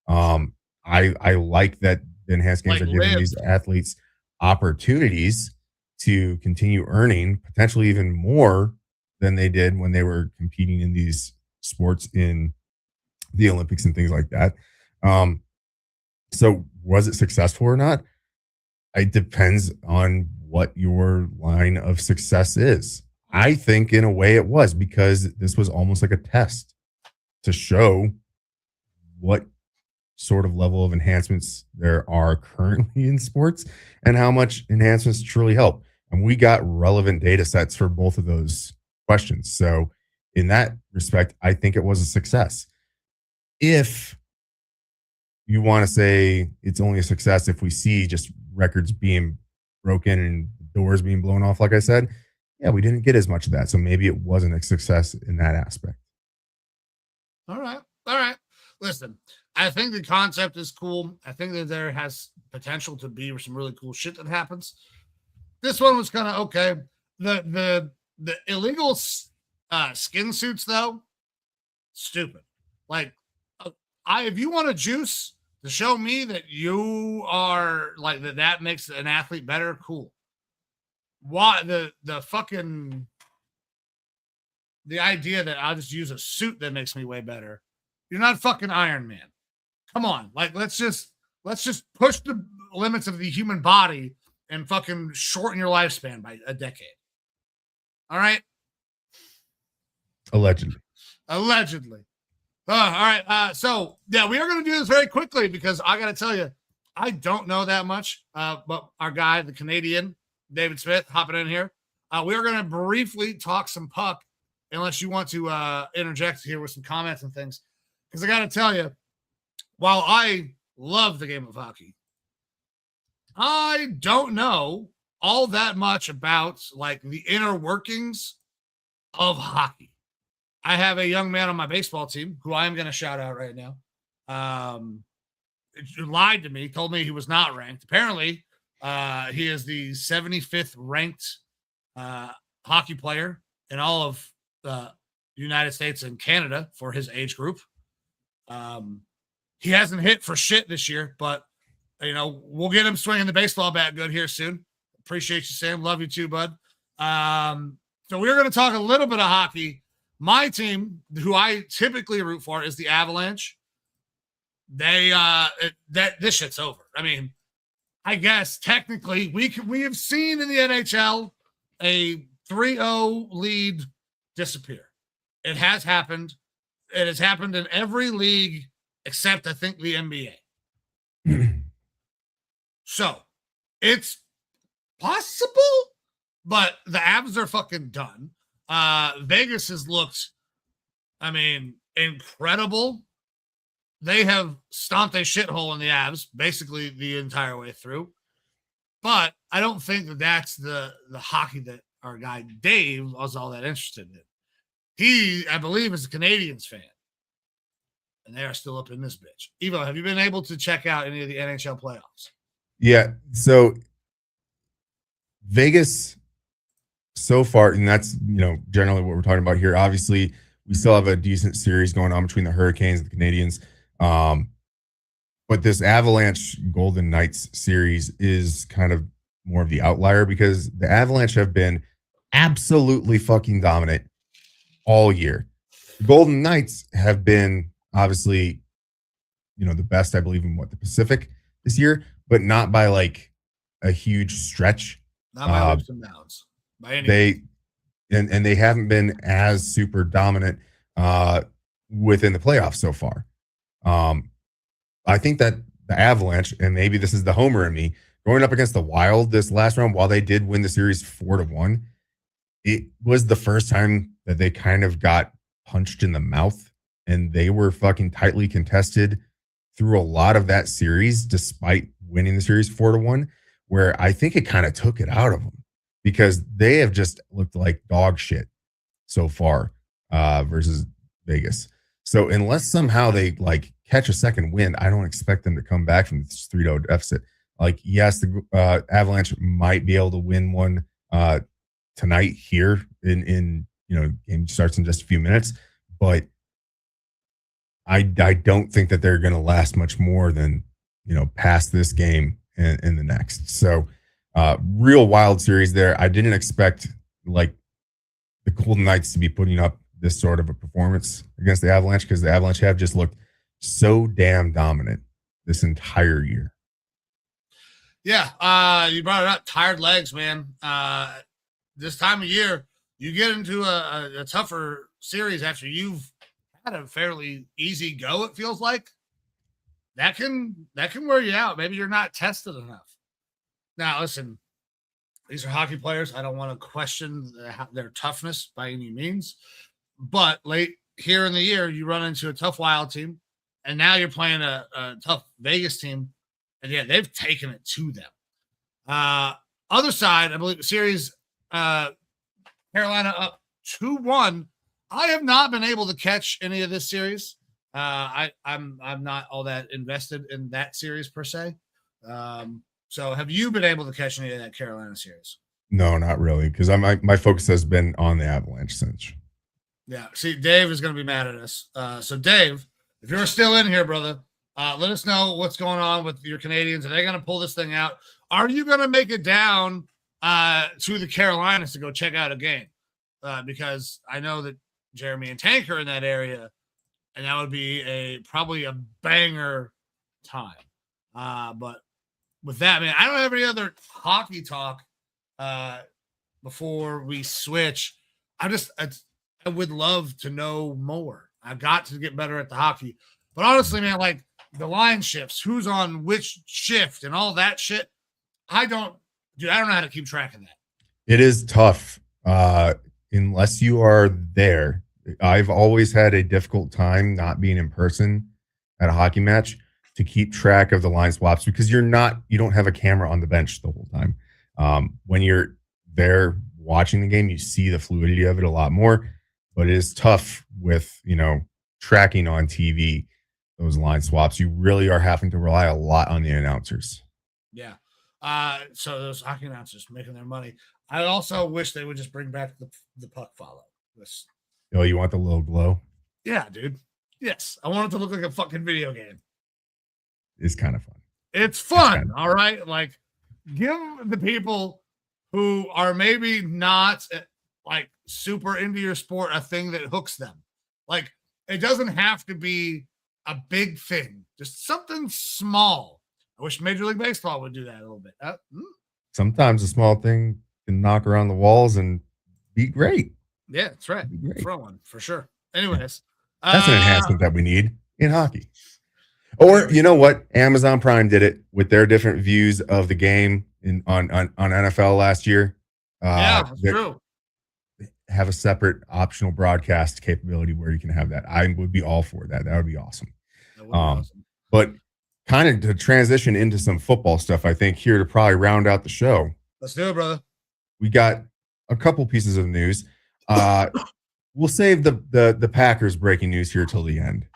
I like that the enhanced games are giving these athletes opportunities to continue earning potentially even more than they did when they were competing in these sports in the Olympics and things like that. So was it successful or not? It depends on what your line of success is. I think in a way it was, because this was almost like a test to show what sort of level of enhancements there are currently in sports and how much enhancements truly help. And we got relevant data sets for both of those questions. So in that respect, I think it was a success. If you want to say it's only a success if we see just records being broken and doors being blown off, like I said, yeah, we didn't get as much of that. So maybe it wasn't a success in that aspect. All right. Listen, I think the concept is cool. I think that there has potential to be some really cool shit that happens. This one was kind of okay. The illegal skin suits, though, stupid. Like, if you want a juice to show me that you are like that makes an athlete better, cool. Why the fucking the idea that I'll just use a suit that makes me way better? You're not fucking Iron Man. Come on, like let's just push the limits of the human body and fucking shorten your lifespan by a decade. All right. Allegedly. All right. So yeah, we are going to do this very quickly because I got to tell you, I don't know that much. But our guy, the Canadian David Smith, hopping in here. We are going to briefly talk some puck, unless you want to interject here with some comments and things. Because I got to tell you, while I love the game of hockey, I don't know all that much about like the inner workings of hockey. I have a young man on my baseball team who I am going to shout out right now. Lied to me, told me he was not ranked. Apparently, he is the 75th ranked hockey player in all of the United States and Canada for his age group. He hasn't hit for shit this year, but we'll get him swinging the baseball bat good here soon. Appreciate you, Sam. Love you too, bud. So we're going to talk a little bit of hockey. My team, who I typically root for, is the Avalanche. This shit's over. I mean, I guess technically we have seen in the NHL a 3-0 lead disappear. It has happened. It has happened in every league except I think the NBA. So it's possible, but the Avs are fucking done. Vegas has looked, incredible. They have stomped a shithole in the Avs basically the entire way through. But I don't think that that's the hockey that our guy Dave was all that interested in. He, I believe, is a Canadiens fan. And they are still up in this bitch. Evo, have you been able to check out any of the NHL playoffs? Yeah. So Vegas so far, and that's, generally what we're talking about here. Obviously, we still have a decent series going on between the Hurricanes and the Canadiens. But this Avalanche Golden Knights series is kind of more of the outlier because the Avalanche have been absolutely fucking dominant all year. The Golden Knights have been obviously, the best, I believe, in the Pacific this year, but not by like a huge stretch. Not by leaps and bounds. By any and they haven't been as super dominant within the playoffs so far. I think that the Avalanche, and maybe this is the homer in me, going up against the Wild this last round, while they did win the series 4-1, it was the first time that they kind of got punched in the mouth, and they were fucking tightly contested through a lot of that series, despite winning the series 4-1, where I think it kind of took it out of them because they have just looked like dog shit so far versus Vegas. So unless somehow they like catch a second win, I don't expect them to come back from this 3-0 deficit. Like, yes, the Avalanche might be able to win one tonight here in game starts in just a few minutes, but I don't think that they're going to last much more than, past this game and the next. So real wild series there. I didn't expect like the Golden Knights to be putting up this sort of a performance against the Avalanche because the Avalanche have just looked so damn dominant this entire year. Yeah, you brought it up. Tired legs, man. This time of year, you get into a tougher series after you've had a fairly easy go, it feels like. That can wear you out. Maybe you're not tested enough. Now, listen, these are hockey players. I don't want to question their toughness by any means. But late here in the year, you run into a tough Wild team, and now you're playing a tough Vegas team. And yeah, they've taken it to them. Other side, I believe the series, Carolina up 2-1. I have not been able to catch any of this series. I'm not all that invested in that series per se. So have you been able to catch any of that Carolina series? No, not really, because my focus has been on the Avalanche since. Yeah, see, Dave is going to be mad at us. So Dave, if you're still in here, brother, let us know what's going on with your Canadians. Are they going to pull this thing out? Are you going to make it down to the Carolinas to go check out a game? Because I know that Jeremy and Tank are in that area, and that would be probably a banger time. But with that, man, I don't have any other hockey talk before we switch. I would love to know more. I've got to get better at the hockey. But honestly, man, like the line shifts, who's on which shift and all that shit, I don't know how to keep track of that. It is tough unless you are there. I've always had a difficult time not being in person at a hockey match to keep track of the line swaps because you don't have a camera on the bench the whole time. When you're there watching the game, you see the fluidity of it a lot more, but it is tough with, tracking on TV, those line swaps. You really are having to rely a lot on the announcers. Yeah. So those hockey announcers making their money. I also wish they would just bring back the puck follow. Oh, you want the little glow? Yeah, dude. Yes, I want it to look like a fucking video game. It's kind of fun. It's fun, all right? Like, give the people who are maybe not like super into your sport a thing that hooks them. Like, it doesn't have to be a big thing, just something small. I wish Major League Baseball would do that a little bit. Sometimes a small thing can knock around the walls and be great. Yeah, that's right. Throw one for sure. Anyways, that's an enhancement that we need in hockey. Or you know what? Amazon Prime did it with their different views of the game on NFL last year. Yeah, that's true. Have a separate optional broadcast capability where you can have that. I would be all for that. That would be awesome. But kind of to transition into some football stuff, I think here to probably round out the show. Let's do it, brother. We got a couple pieces of news. We'll save the Packers breaking news here till the end.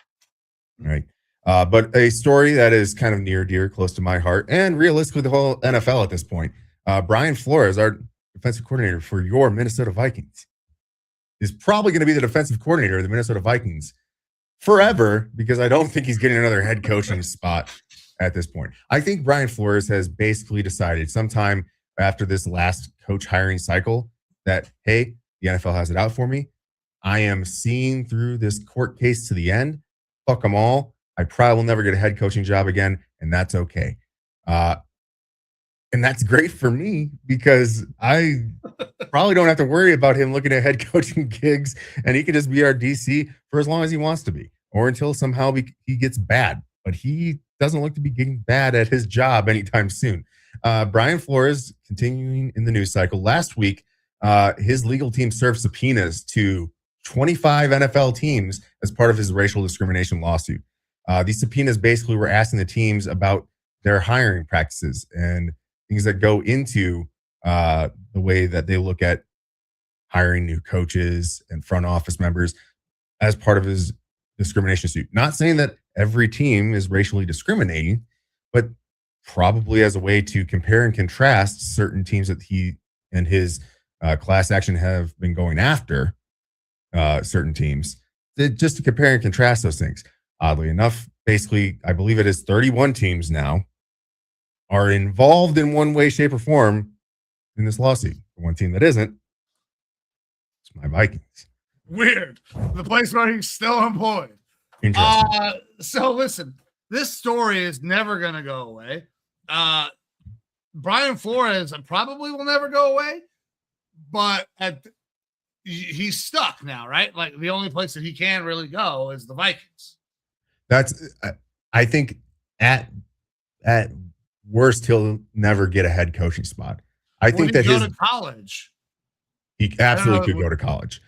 Right. But a story that is kind of near dear, close to my heart, and realistically the whole NFL at this point. Brian Flores, our defensive coordinator for your Minnesota Vikings, is probably going to be the defensive coordinator of the Minnesota Vikings forever, because I don't think he's getting another head coaching spot at this point. I think Brian Flores has basically decided sometime after this last coach hiring cycle that, hey, the NFL has it out for me. I am seeing through this court case to the end. Fuck them all. I probably will never get a head coaching job again, and that's okay. And that's great for me because I probably don't have to worry about him looking at head coaching gigs, and he can just be our DC for as long as he wants to be, or until somehow he gets bad. But he doesn't look to be getting bad at his job anytime soon. Brian Flores, continuing in the news cycle. Last week, his legal team served subpoenas to 25 NFL teams as part of his racial discrimination lawsuit. These subpoenas basically were asking the teams about their hiring practices and things that go into the way that they look at hiring new coaches and front office members as part of his discrimination suit. Not saying that every team is racially discriminating, but probably as a way to compare and contrast certain teams that he and his class action have been going after certain teams, just to compare and contrast those things. Oddly enough, basically, I believe it is 31 teams now are involved in one way, shape, or form in this lawsuit. The one team that isn't, it's my Vikings. Weird. The place where he's still employed. Interesting. So listen, this story is never going to go away. Brian Flores probably will never go away, but he's stuck now, right? Like the only place that he can really go is the Vikings. I think at worst, he'll never get a head coaching spot. I think that to college. He absolutely could go to college.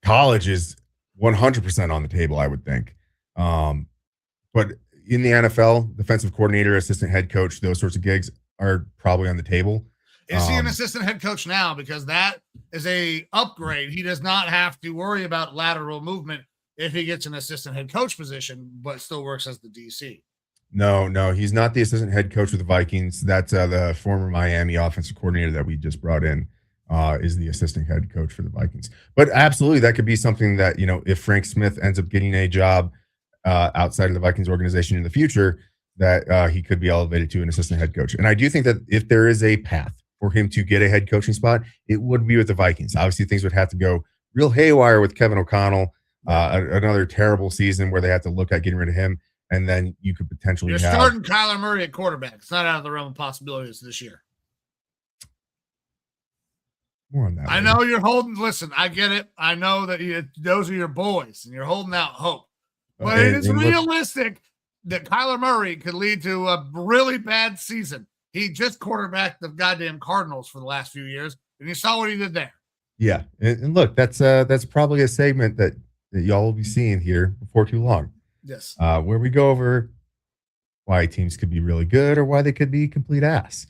College is 100% on the table, I would think. But in the NFL, defensive coordinator, assistant head coach, those sorts of gigs are probably on the table. Is he an assistant head coach now? Because that is a upgrade. He does not have to worry about lateral movement if he gets an assistant head coach position, but still works as the DC. No, he's not the assistant head coach of the Vikings. That's the former Miami offensive coordinator that we just brought in is the assistant head coach for the Vikings. But absolutely, that could be something that, if Frank Smith ends up getting a job outside of the Vikings organization in the future, that he could be elevated to an assistant head coach. And I do think that if there is a path for him to get a head coaching spot, it would be with the Vikings. Obviously, things would have to go real haywire with Kevin O'Connell, another terrible season where they have to look at getting rid of him. And then you could potentially You're starting Kyler Murray at quarterback. It's not out of the realm of possibilities this year. More on that. I know you're holding. Listen, I get it. I know that those are your boys, and you're holding out hope. But it is realistic that Kyler Murray could lead to a really bad season. He just quarterbacked the goddamn Cardinals for the last few years, and you saw what he did there. Yeah, and look, that's probably a segment that y'all will be seeing here before too long. Yes. Where we go over why teams could be really good or why they could be complete ass,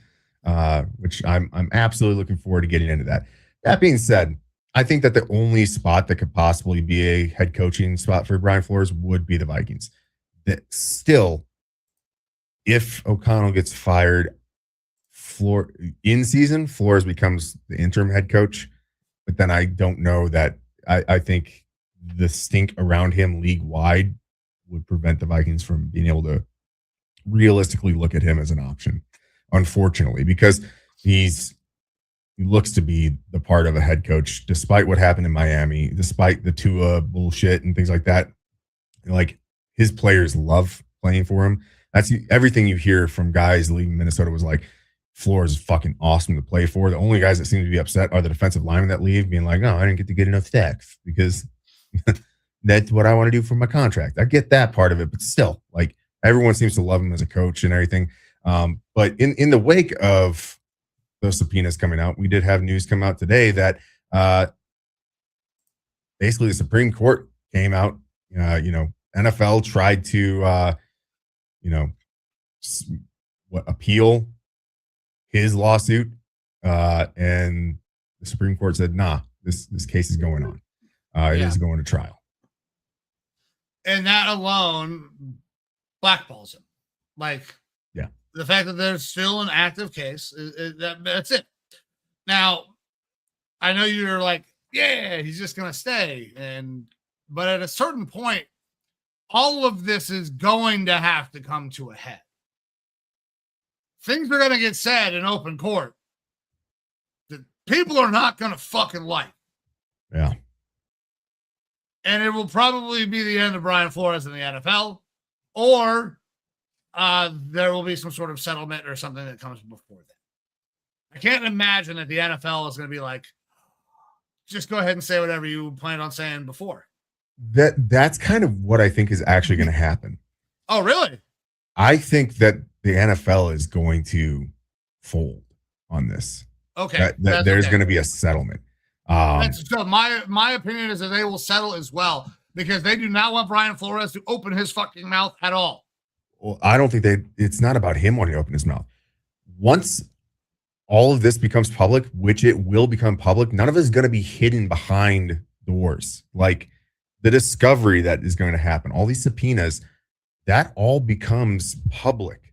which I'm absolutely looking forward to getting into that. That being said, I think that the only spot that could possibly be a head coaching spot for Brian Flores would be the Vikings. That still, if O'Connell gets fired in season, Flores becomes the interim head coach. But then I don't know that I think the stink around him league wide would prevent the Vikings from being able to realistically look at him as an option, unfortunately, because he looks to be the part of a head coach, despite what happened in Miami, despite the Tua bullshit and things like that. Like, his players love playing for him. That's everything you hear from guys leaving Minnesota was like, Flores is fucking awesome to play for. The only guys that seem to be upset are the defensive linemen that leave, being like, no, I didn't get enough stacks because that's what I want to do for my contract. I get that part of it, but still, like, everyone seems to love him as a coach and everything. But in the wake of those subpoenas coming out, we did have news come out today that basically the Supreme Court came out. NFL tried to appeal his lawsuit, and the Supreme Court said, nah, this case is going on. It is going to trial. And that alone blackballs him. Like, the fact that there's still an active case, that's it. Now, I know you're like, yeah, he's just going to stay. But at a certain point, all of this is going to have to come to a head. Things are going to get said in open court that people are not going to fucking like. Yeah. And it will probably be the end of Brian Flores in the NFL, or there will be some sort of settlement or something that comes before that. I can't imagine that the NFL is going to be like, just go ahead and say whatever you planned on saying before. That's kind of what I think is actually going to happen. Oh, really? I think that the NFL is going to fold on this. Okay. That there's going to be a settlement. So my opinion is that they will settle as well, because they do not want Brian Flores to open his fucking mouth at all. Well, I don't think it's not about him wanting to open his mouth. Once all of this becomes public, which it will become public, none of it is going to be hidden behind doors. Like, the discovery that is going to happen, all these subpoenas, that all becomes public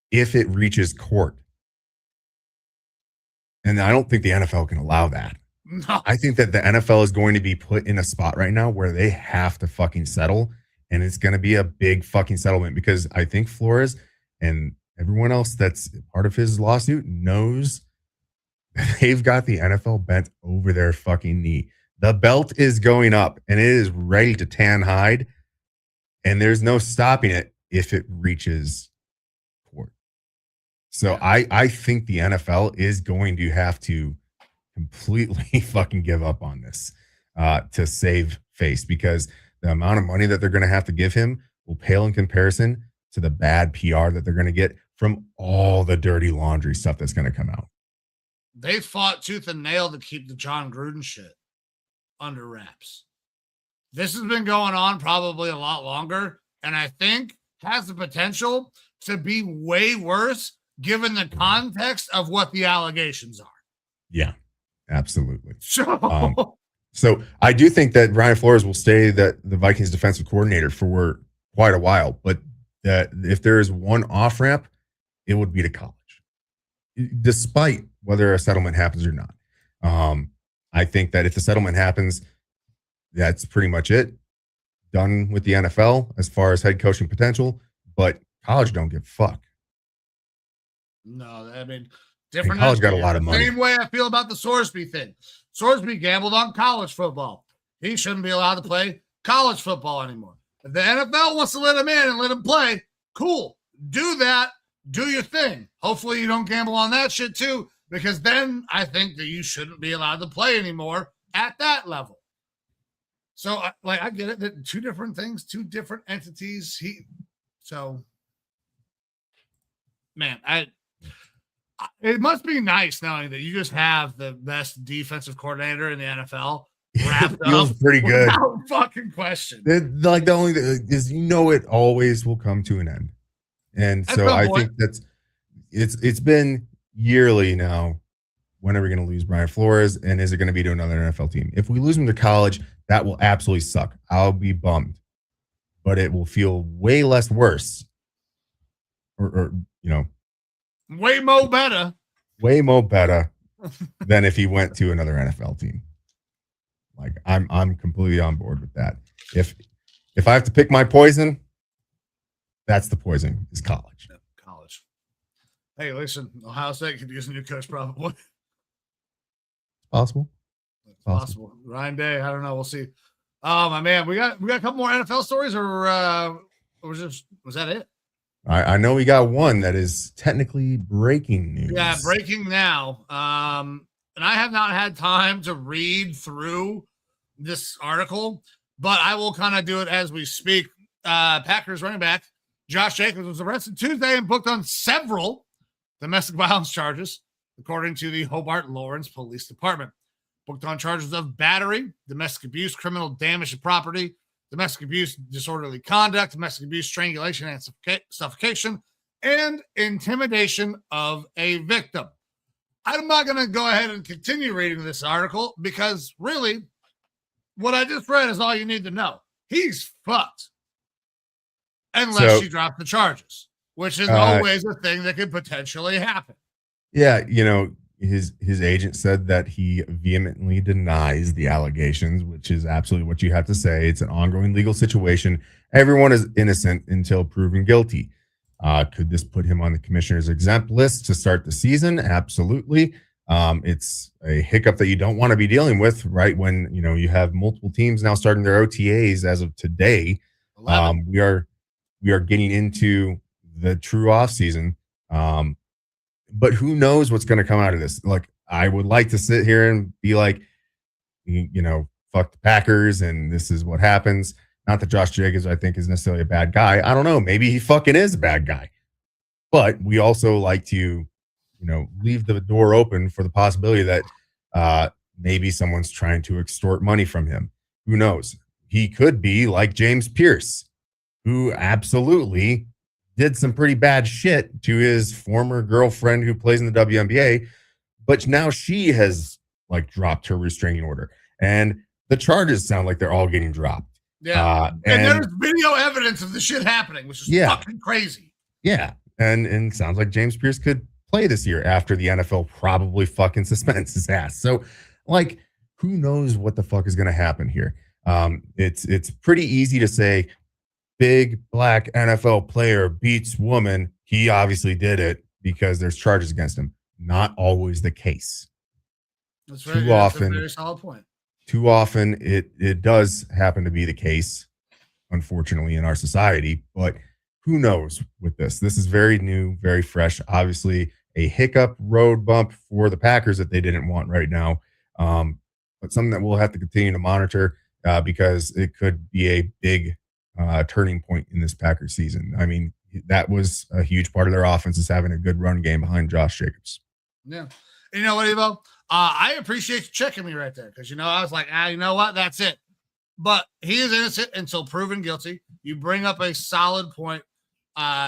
if it reaches court. And I don't think the NFL can allow that. No. I think that the NFL is going to be put in a spot right now where they have to fucking settle, and it's going to be a big fucking settlement, because I think Flores and everyone else that's part of his lawsuit knows that they've got the NFL bent over their fucking knee. The belt is going up, and it is ready to tan hide, and there's no stopping it if it reaches court. So I think the NFL is going to have to completely fucking give up on this to save face, because the amount of money that they're going to have to give him will pale in comparison to the bad PR that they're going to get from all the dirty laundry stuff that's going to come out. They fought tooth and nail to keep the John Gruden shit under wraps. This has been going on probably a lot longer, and I think has the potential to be way worse given the context of what the allegations are. Yeah, absolutely. So I do think that Brian Flores will stay the Vikings defensive coordinator for quite a while, but that if there is one off ramp, it would be to college, despite whether a settlement happens or not. I think that if the settlement happens, that's pretty much it. Done with the NFL as far as head coaching potential, but college don't give a fuck. No, I mean, different. And college got a lot of money. Same way I feel about the Sorsby thing. Sorsby gambled on college football. He shouldn't be allowed to play college football anymore. If the NFL wants to let him in and let him play, cool. Do that. Do your thing. Hopefully you don't gamble on that shit too, because then I think that you shouldn't be allowed to play anymore at that level. So, I get it. That two different things, two different entities. Man, it must be nice knowing that you just have the best defensive coordinator in the NFL wrapped feels up. Pretty good. Without fucking question. The only thing is, it always will come to an end. And so I think it's been yearly now. When are we going to lose Brian Flores? And is it going to be to another NFL team? If we lose him to college, that will absolutely suck. I'll be bummed, but it will feel way less worse. Or way more better than if he went to another NFL team. Like, I'm completely on board with that. If if I have to pick my poison, that's the poison. Is college. Yeah, college. Hey, listen, Ohio State could use a new coach probably. Possible. It's possible. Ryan Day, I don't know. We'll see. Oh my man, we got a couple more NFL stories, or was that it? I know we got one that is technically breaking news. Yeah, breaking now. And I have not had time to read through this article, but I will kind of do it as we speak. Packers running back Josh Jacobs was arrested Tuesday and booked on several domestic violence charges, according to the Hobart Lawrence Police Department. Booked on charges of battery, domestic abuse, criminal damage to property, domestic abuse, disorderly conduct, domestic abuse, strangulation, and suffocation, and intimidation of a victim. I'm not going to go ahead and continue reading this article because really what I just read is all you need to know. He's fucked. Unless you drop the charges, which is always a thing that could potentially happen. Yeah, his agent said that he vehemently denies the allegations, which is absolutely what you have to say. It's an ongoing legal situation. Everyone is innocent until proven guilty. Could this put him on the commissioner's exempt list to start the season? Absolutely. It's a hiccup that you don't want to be dealing with, right? When you have multiple teams now starting their OTAs as of today. We are getting into the true off season. But who knows what's going to come out of this? Like, I would like to sit here and be like, fuck the Packers, and this is what happens. Not that Josh Jacobs, I think, is necessarily a bad guy. I don't know. Maybe he fucking is a bad guy. But we also like to, leave the door open for the possibility that maybe someone's trying to extort money from him. Who knows? He could be like James Pierce, who absolutely did some pretty bad shit to his former girlfriend who plays in the WNBA, but now she has dropped her restraining order, and the charges sound like they're all getting dropped. Yeah, and there's video evidence of the shit happening, which is fucking crazy. Yeah, and sounds like James Pierce could play this year after the NFL probably fucking suspends his ass. So, who knows what the fuck is going to happen here? It's pretty easy to say, big black NFL player beats woman. He obviously did it because there's charges against him. Not always the case. That's right. That's a very solid point. Too often it does happen to be the case, unfortunately, in our society. But who knows with this? This is very new, very fresh. Obviously, a hiccup road bump for the Packers that they didn't want right now. But something that we'll have to continue to monitor because it could be a big turning point in this Packers season. I mean, that was a huge part of their offense, is having a good run game behind Josh Jacobs. Yeah. You know what, Evo? I appreciate you checking me right there because, I was like, you know what? That's it. But he is innocent until proven guilty. You bring up a solid point.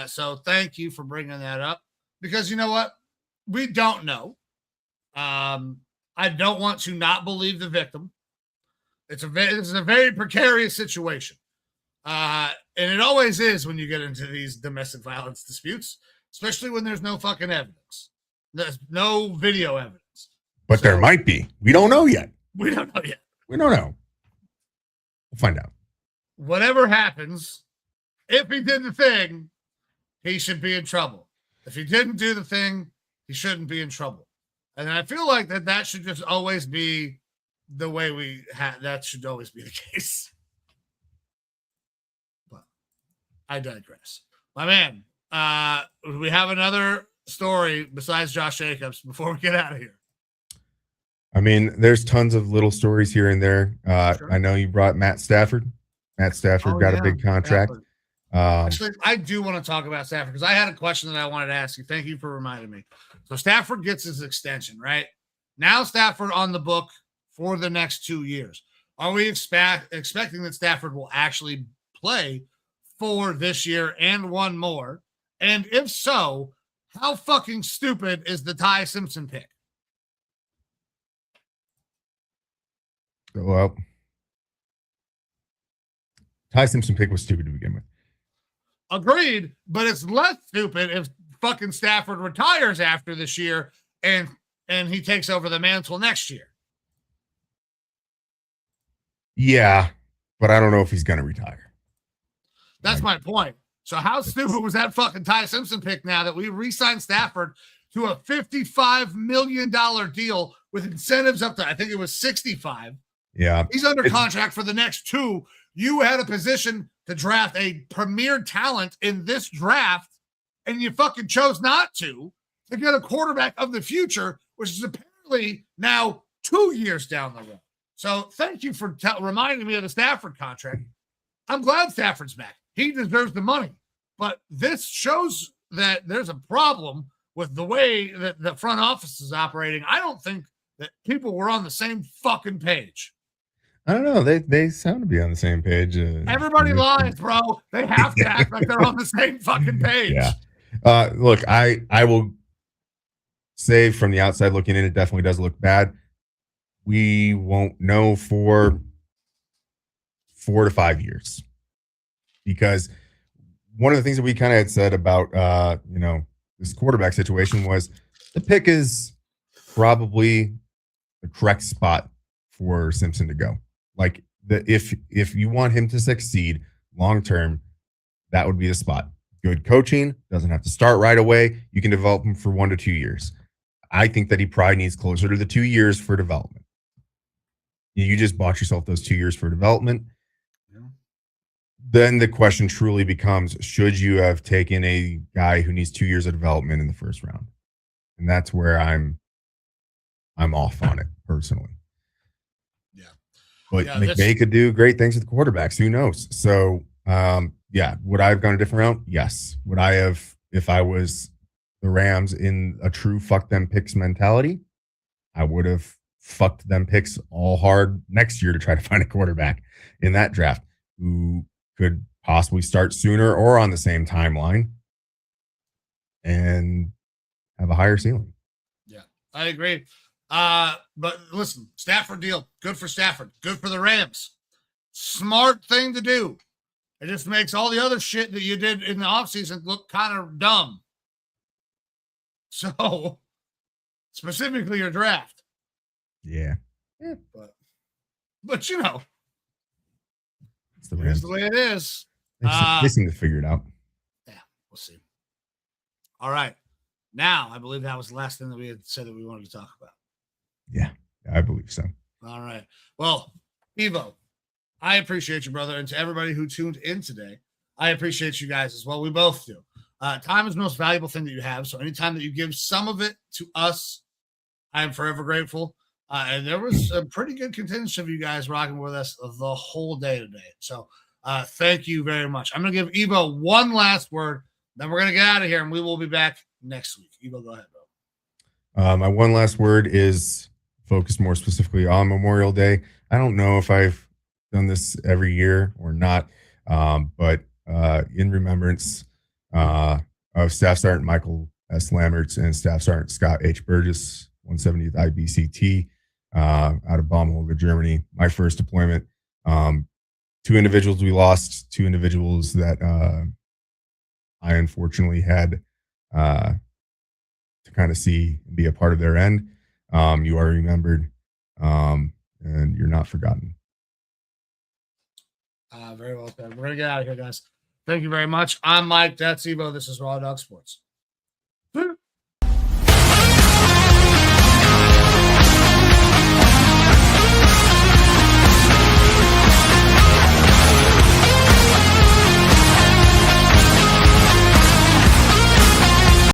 So thank you for bringing that up because you know what? We don't know. I don't want to not believe the victim. It's a very precarious situation. And it always is when you get into these domestic violence disputes, especially when there's no fucking evidence. There's no video evidence. But there might be. We don't know yet. We don't know. We'll find out. Whatever happens, if he did the thing, he should be in trouble. If he didn't do the thing, he shouldn't be in trouble. And I feel like that should just always be the way that should always be the case. But I digress. My man, we have another story besides Josh Jacobs before we get out of here. I mean, there's tons of little stories here and there. Sure. I know you brought Matt Stafford. Matt Stafford got a big contract. Actually, I do want to talk about Stafford because I had a question that I wanted to ask you. Thank you for reminding me. So Stafford gets his extension, right? Now Stafford on the book for the next 2 years. Are we expecting that Stafford will actually play for this year and one more? And if so, how fucking stupid is the Ty Simpson pick? Well, Ty Simpson pick was stupid to begin with. Agreed, but it's less stupid if fucking Stafford retires after this year and he takes over the mantle next year. Yeah, but I don't know if he's going to retire. That's my point. So how stupid was that fucking Ty Simpson pick now that we re-signed Stafford to a $55 million deal with incentives up to, I think it was 65. Yeah. He's under contract for the next 2. You had a position to draft a premier talent in this draft, and you fucking chose not to get a quarterback of the future, which is apparently now 2 years down the road. So thank you for reminding me of the Stafford contract. I'm glad Stafford's back. He deserves the money. But this shows that there's a problem with the way that the front office is operating. I don't think that people were on the same fucking page. I don't know. They sound to be on the same page. Everybody lies, bro. They have to act like they're on the same fucking page. Yeah. Look, I will say from the outside looking in, it definitely does look bad. We won't know for 4 to 5 years, because one of the things that we kind of had said about this quarterback situation was the pick is probably the correct spot for Simpson to go. Like, if you want him to succeed long term, that would be the spot. Good coaching, doesn't have to start right away. You can develop him for 1 to 2 years. I think that he probably needs closer to the 2 years for development. You just bought yourself those 2 years for development. Yeah. Then the question truly becomes, should you have taken a guy who needs 2 years of development in the first round? And that's where I'm off on it personally. Yeah. But McVay could do great things with quarterbacks. Who knows? So, would I have gone a different route? Yes. Would I have, if I was the Rams in a true fuck them picks mentality, I would have fucked them picks all hard next year to try to find a quarterback in that draft who could possibly start sooner or on the same timeline and have a higher ceiling. Yeah, I agree. But listen, Stafford deal, good for Stafford, good for the Rams. Smart thing to do. It just makes all the other shit that you did in the offseason look kind of dumb. So, specifically your draft. Yeah. But you know, it's the Rams. It's the way it is. They seem to figure it out. Yeah, we'll see. All right. Now, I believe that was the last thing that we had said that we wanted to talk about. Yeah, I believe so. All right. Well, Evo, I appreciate you, brother. And to everybody who tuned in today, I appreciate you guys as well. We both do. Time is the most valuable thing that you have. So anytime that you give some of it to us, I am forever grateful. And there was a pretty good contingent of you guys rocking with us the whole day today. So thank you very much. I'm going to give Evo one last word. Then we're going to get out of here, and we will be back next week. Evo, go ahead, bro. My one last word is focused more specifically on Memorial Day. I don't know if I've done this every year or not, but in remembrance of Staff Sergeant Michael S. Lammerts and Staff Sergeant Scott H. Burgess, 170th IBCT, out of Baumholder, Germany. My first deployment. 2 individuals we lost, 2 individuals that I unfortunately had to kind of see and be a part of their end. You are remembered, and you're not forgotten. Very well said. We're going to get out of here, guys. Thank you very much. I'm Mike. That's Evo. This is Raw Dog Sports.